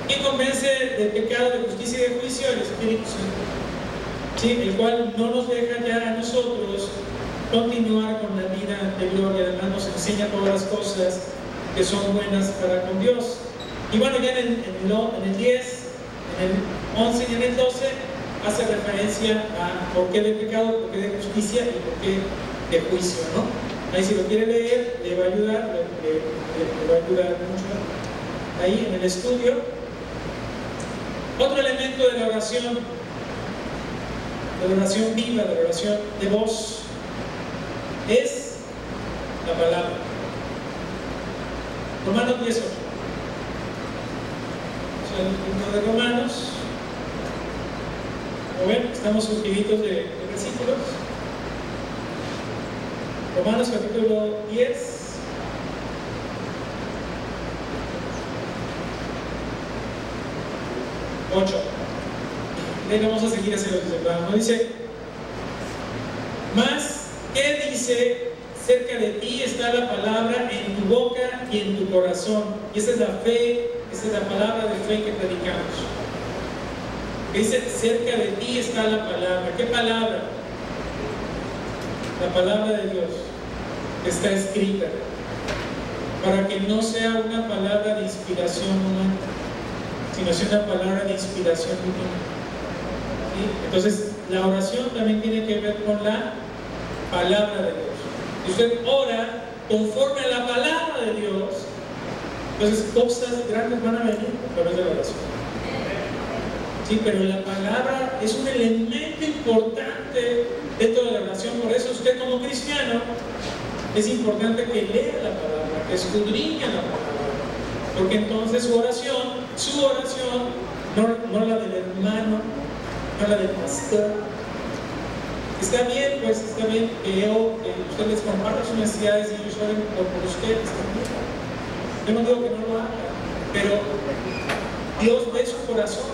C: ¿Quién convence de pecado, de justicia y de juicio? El Espíritu Santo, ¿sí? El cual no nos deja ya a nosotros continuar con la vida anterior, y además nos enseña todas las cosas que son buenas para con Dios. Y bueno, ya en el 10, en el 11 y en el 12 hace referencia a por qué de pecado, por qué de justicia y por qué de juicio, ¿no? Ahí, si lo quiere leer, le va a ayudar, le va a ayudar mucho ahí en el estudio. Otro elemento de la oración viva, de la oración de voz, es la palabra. Romanos 10:8. El libro de Romanos. Como ven, estamos surtiditos de versículos. Romanos capítulo 10. 8. Vamos a seguir hacia lo que se dice: mas, ¿qué dice? Cerca de ti está la palabra, en tu boca y en tu corazón. Y esa es la fe, esa es la palabra de fe que predicamos. Dice: cerca de ti está la palabra. ¿Qué palabra? La palabra de Dios, que está escrita, para que no sea una palabra de inspiración humana, sino sea una palabra de inspiración divina. ¿Sí? Entonces, la oración también tiene que ver con la palabra de Dios. Y usted ora conforme a la palabra de Dios, entonces cosas grandes van a venir a través de la oración. Sí, pero la palabra es un elemento importante dentro de la oración. Por eso usted, como cristiano, es importante que lea la palabra, escudriña la palabra, porque entonces su oración, no la del hermano, no la del pastor. Está bien, pues está bien que usted les comparta sus necesidades y ellos oren por ustedes también. Yo no digo que no lo haga, pero Dios ve su corazón.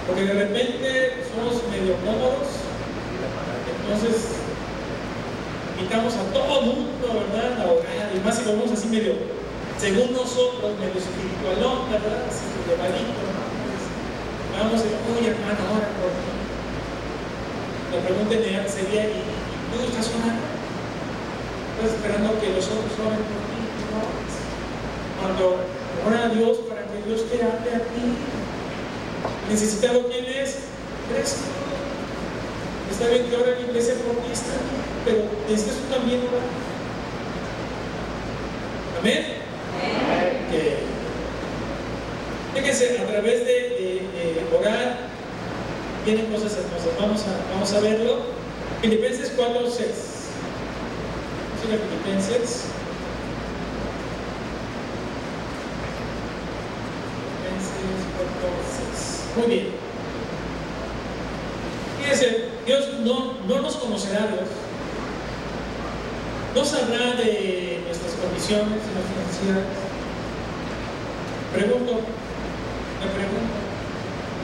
C: Porque de repente somos medio cómodos, entonces invitamos a todo el mundo, ¿verdad?, a orar, y más si lo vemos así medio, según nosotros, medio espiritualón, ¿verdad?, así llevadito, ¿no? Vamos a decir, oye hermano, ora por mí. La pregunta ideal sería, ¿y tú estás orando? ¿Estás esperando que los otros oren por ti? No. Cuando ora a Dios para que Dios te hable a ti, necesitado quién es, Cristo. Está bien que ora en la iglesia por ti, está bien, pero necesitas tú también orar. Amén. Okay. Fíjense, a través de orar vienen cosas hermosas. Vamos a verlo. Filipenses 4:6. Filipenses 4:6. Muy bien. Fíjense, Dios no nos conocerá, Dios. No sabrá de nuestras condiciones, de nuestras necesidades. Me pregunto,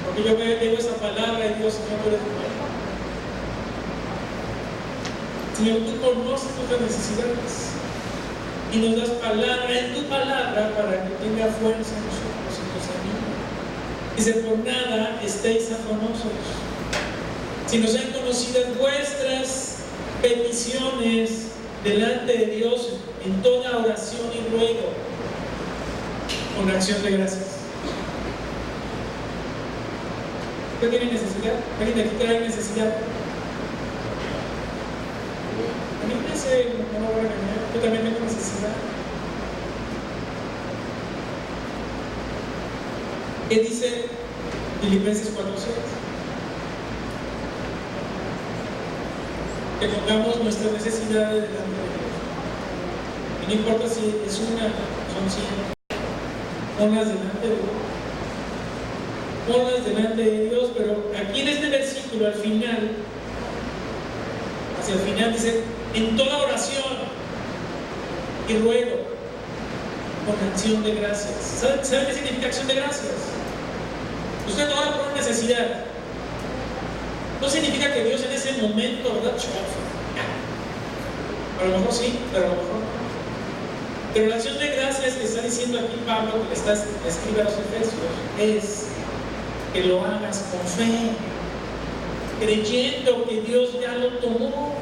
C: porque yo veo esa palabra y Dios, Señor, tú eres bueno. Señor, tú conoces nuestras necesidades y nos das palabra en tu palabra para que tenga fuerza en nosotros y nos anime. Dice, por nada estéis afanosos, si nos sean conocidas vuestras peticiones delante de Dios en toda oración y ruego, con acción de gracias. ¿Usted tiene necesidad? ¿Alguien de aquí trae necesidad? A mí me hace, no me voy a engañar, yo también tengo necesidad. ¿Qué dice Filipenses 4:6? Que pongamos nuestras necesidades delante de Dios. Y no importa si es una, son 100. Ponlas delante de Dios. Ponlas delante de Dios, pero aquí en este versículo, al final, hacia el final dice, en toda oración y ruego, con acción de gracias. ¿Sabe qué significa acción de gracias? Usted ora por una necesidad. No significa que Dios en ese momento, ¿verdad? A lo mejor sí, pero a lo mejor no. Pero la acción de gracias que está diciendo aquí Pablo, que le escribe a los Efesios, es que lo hagas con fe, creyendo que Dios ya lo tomó.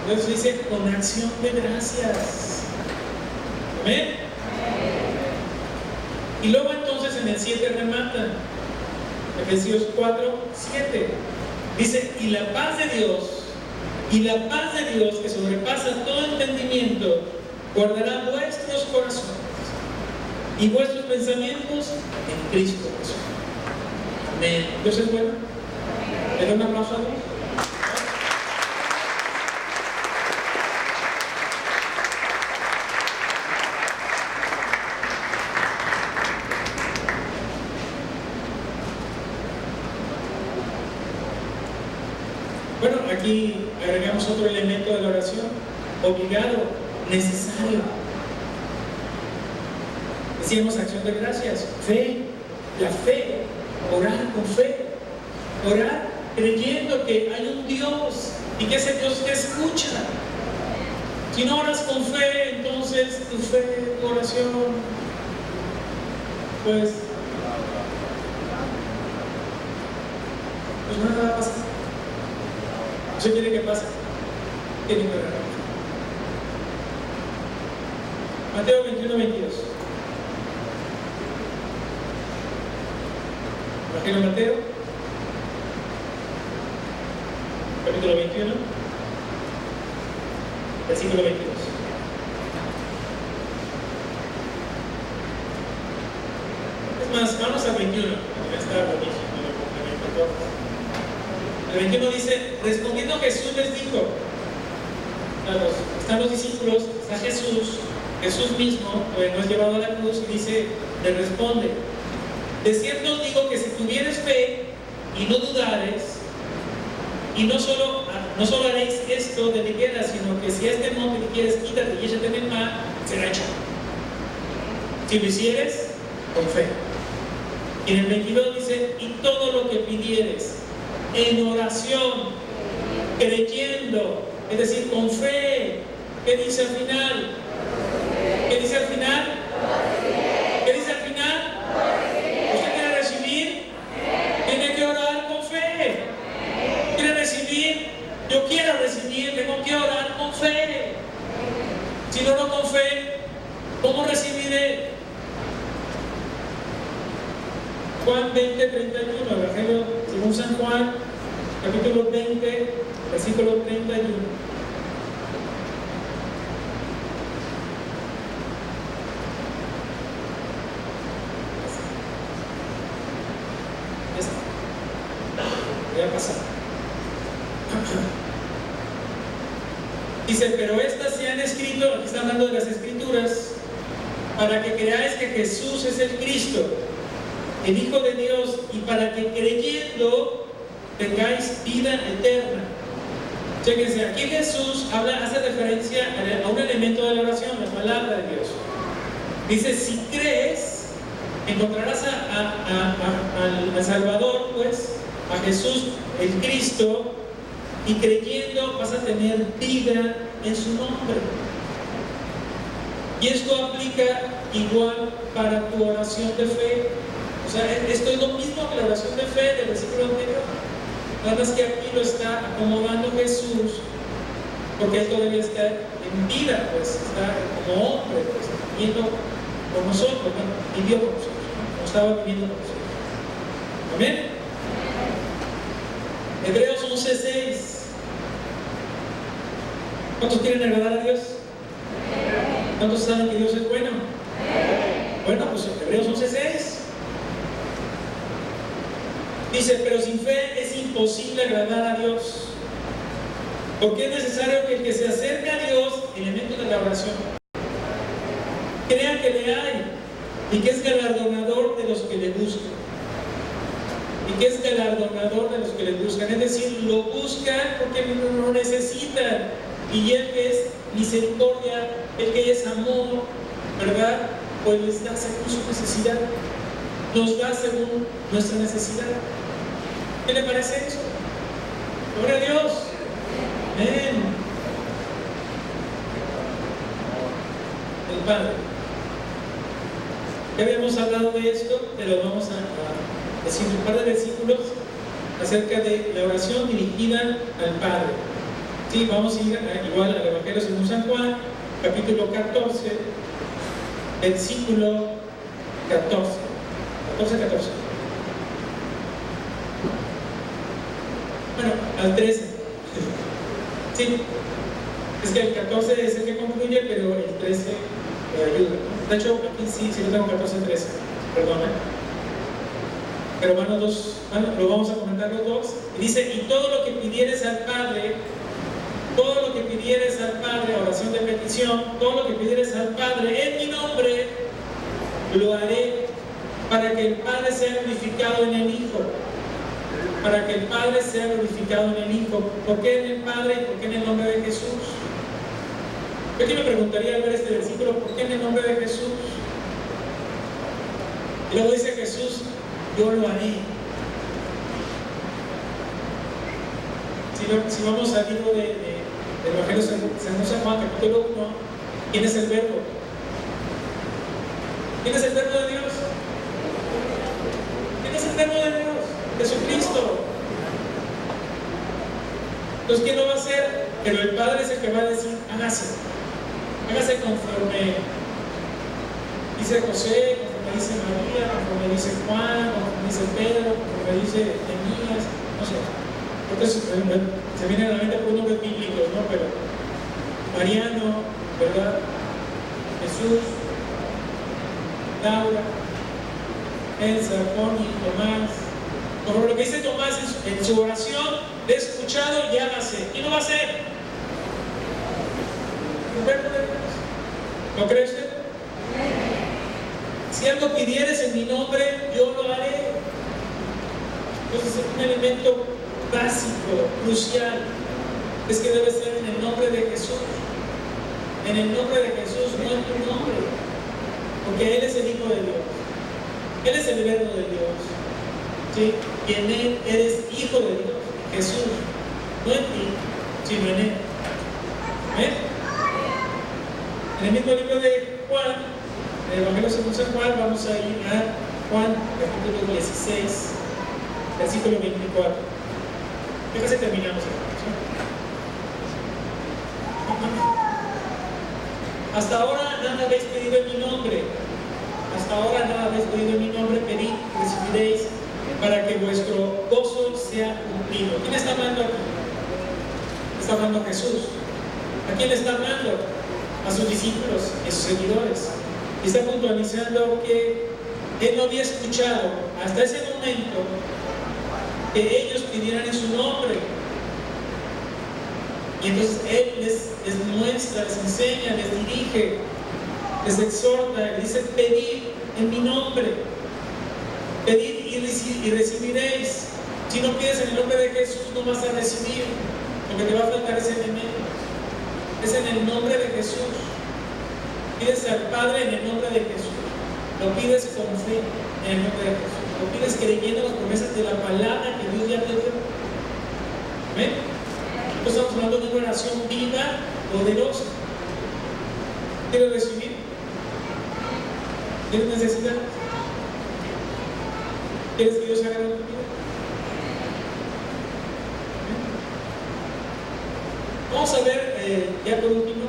C: Entonces dice, con acción de gracias. ¿Amén? Y luego entonces en el 7 remata, Efesios 4:7. Dice, y la paz de Dios, que sobrepasa todo entendimiento, guardará vuestros corazones y vuestros pensamientos en Cristo Jesús. Amén. ¿Dios es bueno? ¿Le doy un aplauso a Dios? Bueno, aquí agregamos otro elemento de la oración, obligado, necesario. Decíamos acción de gracias, fe, la fe, orar con fe, orar creyendo que hay un Dios y que ese Dios te escucha. Si no oras con fe, entonces tu fe, tu oración, pues nada va a pasar. ¿Usted quiere que pase? Tiene que orar. Mateo 21:22. Evangelio de Mateo, capítulo 21, versículo 22. Es más, vamos al 21, que está buenísimo, el 21 dice, respondiendo Jesús les dijo, están los discípulos, está Jesús mismo, pues no es llevado a la cruz y dice, le responde, de cierto os digo que si tuvieres fe y no dudares, y no solo haréis esto de mi piedra, sino que si a este monte que quieres quítate y échate en el mar, será hecho. Si lo hicieres, con fe. Y en el 22 dice, y todo lo que pidieres en oración, creyendo, es decir, con fe. ¿Qué dice al final? ¿Qué dice al final? ¿Qué dice al final? ¿Usted quiere recibir? Tiene que orar con fe. ¿Quiere recibir? Yo quiero recibir, tengo que orar con fe. Si no oro con fe, ¿cómo recibiré? Juan 20, 31, Evangelio según San Juan, capítulo 20, versículo 31. Voy a pasar. Dice, pero estas se han escrito, aquí está hablando de las escrituras, para que creáis que Jesús es el Cristo, el Hijo de Dios, y para que creyendo tengáis vida eterna. Chéquense, aquí Jesús hace referencia a un elemento de la oración, la palabra de Dios. Dice, si crees, encontrarás al Salvador, pues, a Jesús, el Cristo, y creyendo vas a tener vida en su nombre. Y esto aplica igual para tu oración de fe. O sea, esto es lo mismo que la oración de fe del versículo anterior. Nada más que aquí lo está acomodando Jesús, porque él todavía está en vida, pues está como hombre, pues viviendo con nosotros, ¿no? Vivió con nosotros, ¿no? Estaba viviendo con nosotros. Amén. Hebreos 11:6. ¿Cuántos quieren agradar a Dios? ¿Cuántos saben que Dios es bueno? Bueno, pues Hebreos 11:6 dice, pero sin fe es imposible agradar a Dios, porque es necesario que el que se acerca a Dios, elemento de la oración, crea que le hay y que es galardonador de los que le buscan. Y que es galardonador de los que le buscan, es decir, lo buscan porque lo necesitan. Y el que es misericordia, el que es amor, ¿verdad? Pues les da según su necesidad, nos da según nuestra necesidad. ¿Qué le parece eso? Gloria a Dios. Amén. El Padre. Ya habíamos hablado de esto, pero vamos a decir un par de versículos acerca de la oración dirigida al Padre. Sí, vamos a ir igual al Evangelio según San Juan, capítulo 14, versículo 14. 14. Bueno, al 13. Sí, es que el 14 es el que concluye, pero el 13 ayuda. De hecho, aquí sí lo tengo 14-13, perdón. Pero lo vamos a comentar los dos. Y dice, y todo lo que pidieres al Padre, oración de petición, todo lo que pidieres al Padre en mi nombre, lo haré para que el Padre sea glorificado en el Hijo. Para que el Padre sea glorificado en el Hijo. ¿Por qué en el Padre y por qué en el nombre de Jesús? Yo aquí me preguntaría al ver este versículo, ¿por qué en el nombre de Jesús? Y luego dice Jesús, yo lo haré. Si vamos al libro del Evangelio según San Juan, capítulo 1, ¿quién es el Verbo? ¿Quién es el Verbo de Dios? ¿Quién es el Verbo de Dios? Jesucristo. Entonces, ¿quién lo va a hacer? Pero el Padre es el que va a decir, hágase conforme dice José, conforme dice María, conforme dice Juan, conforme dice Pedro, conforme dice Enemías, no sé. Entonces, se viene a la mente por nombres bíblicos, ¿no? Pero Mariano, ¿verdad? Jesús, Laura, Elsa, Connie, Tomás. Como lo que dice Tomás en su oración, le he escuchado y hágase. ¿Quién lo va a hacer? el verbo de Dios. ¿Lo cree usted? Si algo pidieres en mi nombre, yo lo haré. Entonces, un elemento básico, crucial, es que debe ser en el nombre de Jesús. En el nombre de Jesús, no en tu nombre. Porque Él es el Hijo de Dios. Él es el Verbo de Dios. ¿Sí? Y en Él eres Hijo de Dios. Jesús. No en ti, sino en Él. ¿Ven? En el mismo libro de Juan, el Evangelio según San Juan, vamos a ir a Juan, capítulo 16, versículo 24. Déjase terminamos el Hasta ahora nada habéis pedido en mi nombre. Hasta ahora nada habéis pedido en mi nombre. Pedid, recibiréis, para que vuestro gozo sea cumplido. ¿Quién está hablando aquí? Está hablando Jesús. ¿A quién le está hablando? A sus discípulos y a sus seguidores. Y está puntualizando que Él no había escuchado hasta ese momento que ellos pidieran en su nombre. Y entonces Él les muestra, les enseña, les dirige, les exhorta, les dice: pedid en mi nombre, pedid y recibiréis. Si no pides en el nombre de Jesús, no vas a recibir, porque te va a faltar ese elemento. Es en el nombre de Jesús. Pides al Padre en el nombre de Jesús. Lo pides con fe en el nombre de Jesús. Lo pides creyendo las promesas de la palabra que Dios ya te dio. ¿Ven? Estamos hablando de una oración viva, poderosa. ¿Quieres recibir? ¿Tienes necesidad? ¿Quieres que Dios haga algo en tu vida? Vamos a ver, ya por último,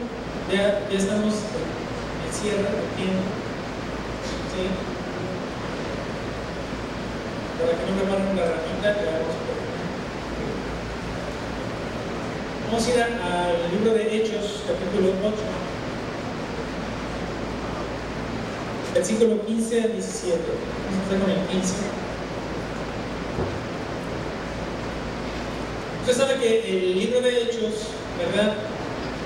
C: ya estamos en cierre del tiempo. ¿Sí? Para que no me manden la ramita, ya vamos a ver. Vamos a ir al libro de Hechos, capítulo 8, versículo 15 al 17. Vamos a empezar con el 15. Usted sabe que el libro de Hechos, ¿verdad?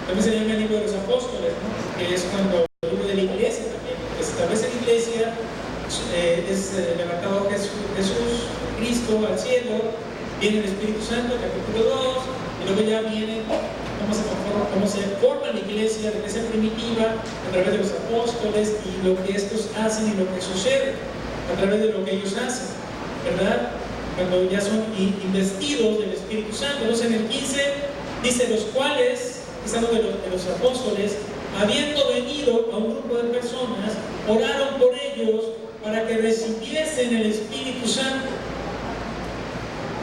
C: También se llama el libro de los apóstoles, ¿no? Que es cuando el libro de la iglesia también, que se establece la iglesia, es levantado Jesús, Cristo al cielo, viene el Espíritu Santo, capítulo 2, y luego ya viene cómo se forma la iglesia primitiva a través de los apóstoles y lo que estos hacen y lo que sucede a través de lo que ellos hacen, ¿verdad? Cuando ya son investidos del Espíritu Santo. Entonces en el 15 dice: los cuales, estando de los apóstoles, habiendo venido a un grupo de personas, oraron por ellos para que recibiesen el Espíritu Santo.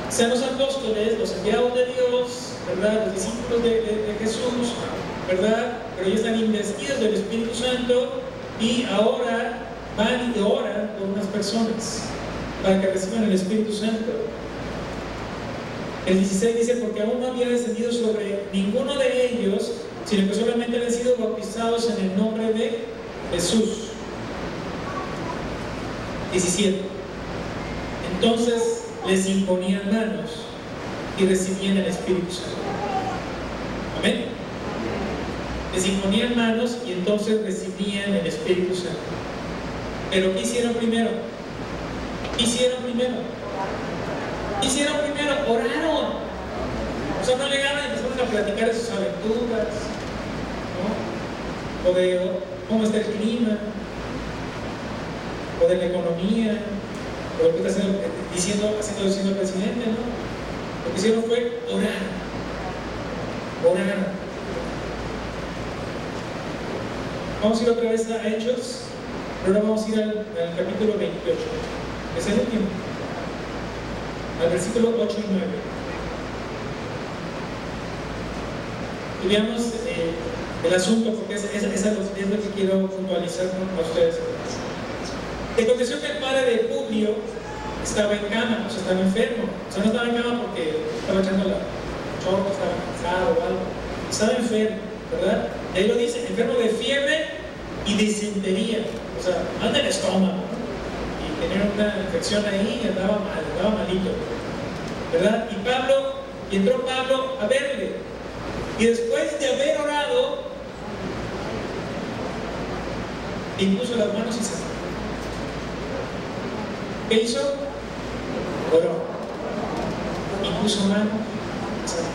C: Sean los apóstoles, los enviados de Dios, ¿verdad? Los discípulos de Jesús, ¿verdad? Pero ellos están investidos del Espíritu Santo y ahora van y oran por unas personas para que reciban el Espíritu Santo. El 16 dice: porque aún no había descendido sobre ninguno de ellos, sino que solamente habían sido bautizados en el nombre de Jesús. 17. Entonces les imponían manos y recibían el Espíritu Santo. Amén. Les imponían manos y entonces recibían el Espíritu Santo. Pero ¿qué hicieron primero? ¿Qué hicieron primero? ¿Qué hicieron primero? Oraron. O sea, no llegaron y empezaron a platicar de sus aventuras, ¿no? O de cómo está el clima, o de la economía, o lo que está haciendo el presidente, ¿no? Lo que hicieron fue orar. Oraron. Vamos a ir otra vez a Hechos, pero ahora vamos a ir al capítulo 28. Es el último. Al versículo 8 y 9. Y veamos el asunto, porque es lo que quiero puntualizar con ustedes. Te aconteció que el padre de Publio estaba en cama, o sea, estaba enfermo. O sea, no estaba en cama porque estaba echando la chorro, estaba cansado o algo. Estaba enfermo, ¿verdad? Y ahí lo dice: enfermo de fiebre y disentería. O sea, mal del estómago, ¿no? Y tenía una infección ahí y andaba malito, ¿verdad? Y entró Pablo a verle. Y después de haber orado, e impuso las manos y sanó. ¿Qué hizo? Oró. Impuso manos y sanó.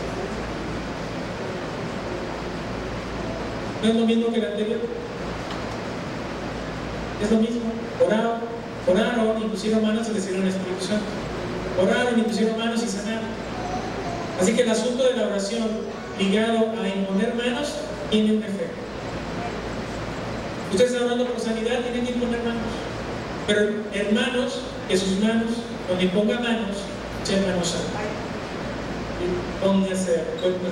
C: ¿No es lo mismo que el anterior? Es lo mismo. Oraron, impusieron manos y recibieron el Espíritu Santo. Oraron, impusieron manos y sanaron. Así que el asunto de la oración ligado a imponer manos tiene un efecto. Ustedes están orando por sanidad, tienen que imponer manos. Pero hermanos, que sus manos, donde imponga manos, sean manos santas. Y pónganse a cuenta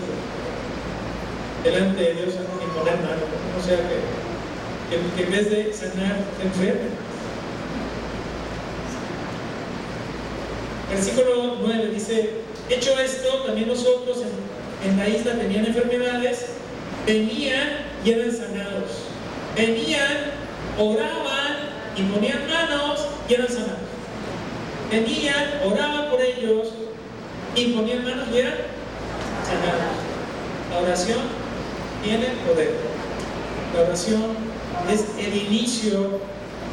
C: delante de Dios antes de imponer manos. O sea que en vez de sanar, se enfermen. Versículo 9 dice: hecho esto, también nosotros en la isla tenían enfermedades, venían y eran sanados. Venían, oraban y ponían manos y eran sanados. Venían, oraban por ellos y ponían manos y eran sanados. La oración tiene poder. La oración es el inicio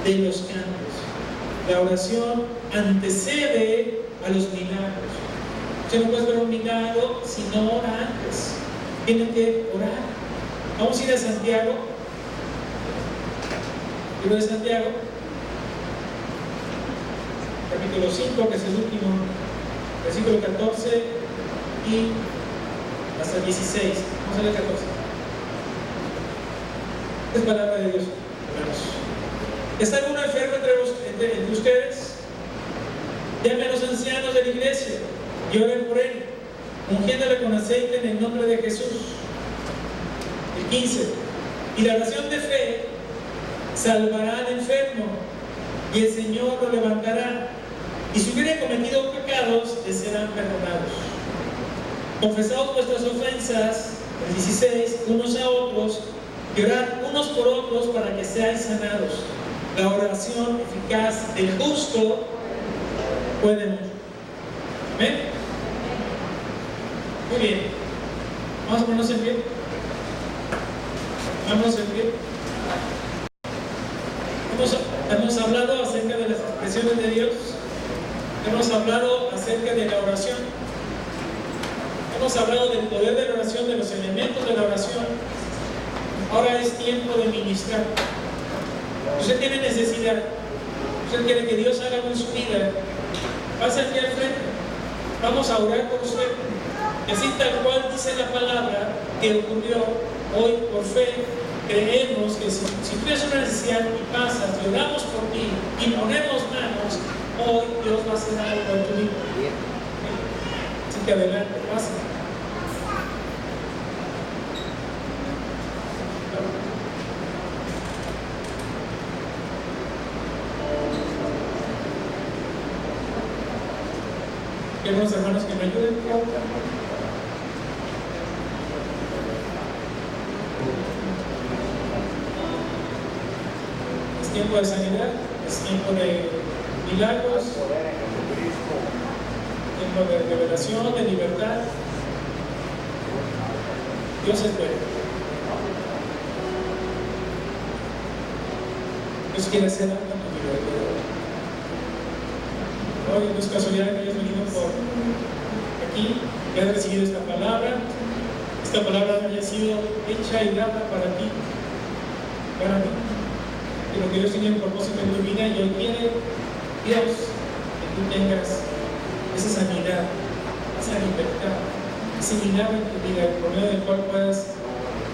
C: de los cambios. La oración antecede a los milagros. Usted no puede ver un milagro si no ora antes. Tiene que orar. Vamos a ir a Santiago. Libro de Santiago, capítulo 5, que es el último, versículo 14 y hasta el 16. Vamos a leer 14. Es palabra de Dios, hermanos. ¿Está alguno enfermo entre ustedes? Llamen a los ancianos de la iglesia y oren por él, ungiéndole con aceite en el nombre de Jesús. El 15. Y la oración de fe salvará al enfermo, y el Señor lo levantará, y si hubiera cometido pecados, le serán perdonados. Confesaos vuestras ofensas, el 16, unos a otros, y orad unos por otros para que seáis sanados. La oración eficaz del justo puede mucho. ¿Amén? Muy bien. Vamos a ponernos en pie. Vamos en pie. Hemos hablado acerca de las expresiones de Dios. Hemos hablado acerca de la oración. Hemos hablado del poder de la oración, de los elementos de la oración. Ahora es tiempo de ministrar. Usted tiene necesidad. Usted quiere que Dios haga algo en su vida. Pasa aquí al frente. Vamos a orar por usted. Y así tal cual dice la palabra que ocurrió hoy por fe. Creemos que si tú tienes una necesidad y pasas, y oramos por ti y ponemos manos, hoy Dios va a hacer algo en tu vida. Así que adelante, pasa. Quiero unos hermanos que me ayuden. Es tiempo de sanidad, es tiempo de milagros, tiempo de revelación, de libertad. Dios es bueno. Dios quiere hacer algo en tu vida. Hoy no es casualidad que hayas venido por aquí, que hayas recibido esta palabra haya sido hecha y dada para ti, para mí. Que lo que Dios tiene un propósito en tu vida y hoy quiere Dios que tú tengas esa sanidad, esa libertad, ese milagro en tu vida, por medio del cual puedas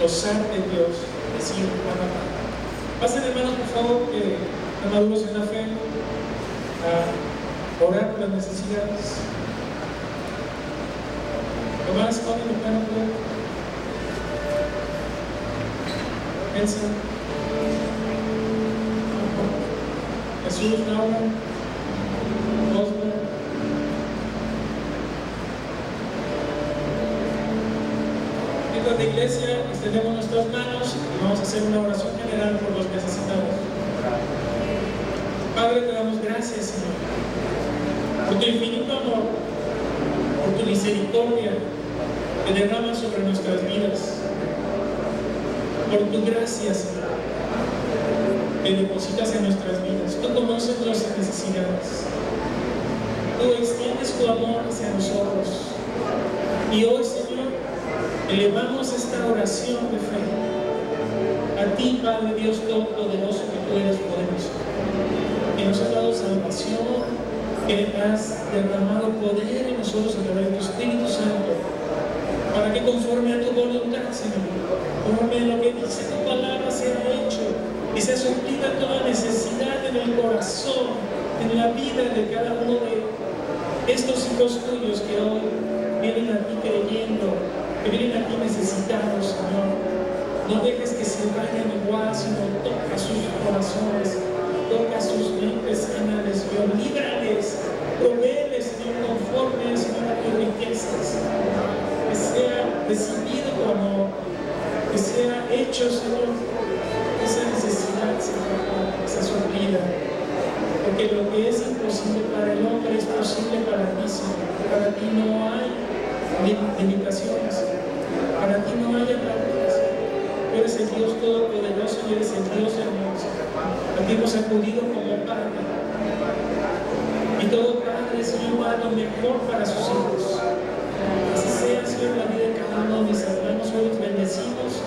C: gozar de Dios, decir, mamá. Pasen hermanos, por favor, que están maduros en la fe, a orar por las necesidades. Tomás, Tony, mi hermano, Elsa, Jesús, Laura, Oscar. Mientras de iglesia, extendemos nuestras manos y vamos a hacer una oración general por los necesitados. Padre, te damos gracias, Señor, por tu infinito amor, por tu misericordia que derrama sobre nuestras vidas, por tu gracia, Señor, que depositas en nuestras vidas. Tú conoces nuestras necesidades. Tú extiendes tu amor hacia nosotros. Y hoy, Señor, elevamos esta oración de fe a ti, Padre Dios Todopoderoso, que tú eres poderoso, que nos has dado salvación, que has derramado poder en nosotros a través de tu Espíritu Santo, para que conforme a tu voluntad, Señor, conforme a lo que dice tu palabra, sea hecho y sea suplida toda necesidad en el corazón, en la vida de cada uno de estos hijos tuyos que hoy vienen a ti creyendo, que vienen a ti necesitados, Señor. No dejes que se vayan igual, sino toca sus corazones, toca sus mentes, sanales, Dios, líbrales, provéeles, Señor, conforme, Señor, a tus riquezas. Que sea recibido tu amor, que sea hecho, Señor, esa necesidad, Señor, que sea suplida. Porque lo que es imposible para el hombre es posible para ti, Señor. Para ti no hay limitaciones, para ti no hay ataduras. Tú eres el Dios Todopoderoso y eres el Dios hermoso. A ti hemos acudido como Padre. Y todo Padre, Señor, va a lo mejor para sus hijos. Así sea, Señor, la vida de cada uno de mis hermanos. Hoy los bendecimos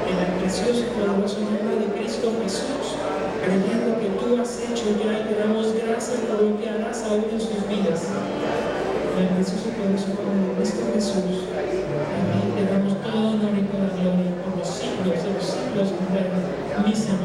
C: en el precioso y poderoso nombre de Cristo Jesús, creyendo que tú has hecho ya y te damos gracias por lo que harás aún en sus vidas. En el precioso y poderoso nombre de Cristo Jesús, a ti te damos todo honor y toda gloria por los siglos de los siglos. Mi Señor.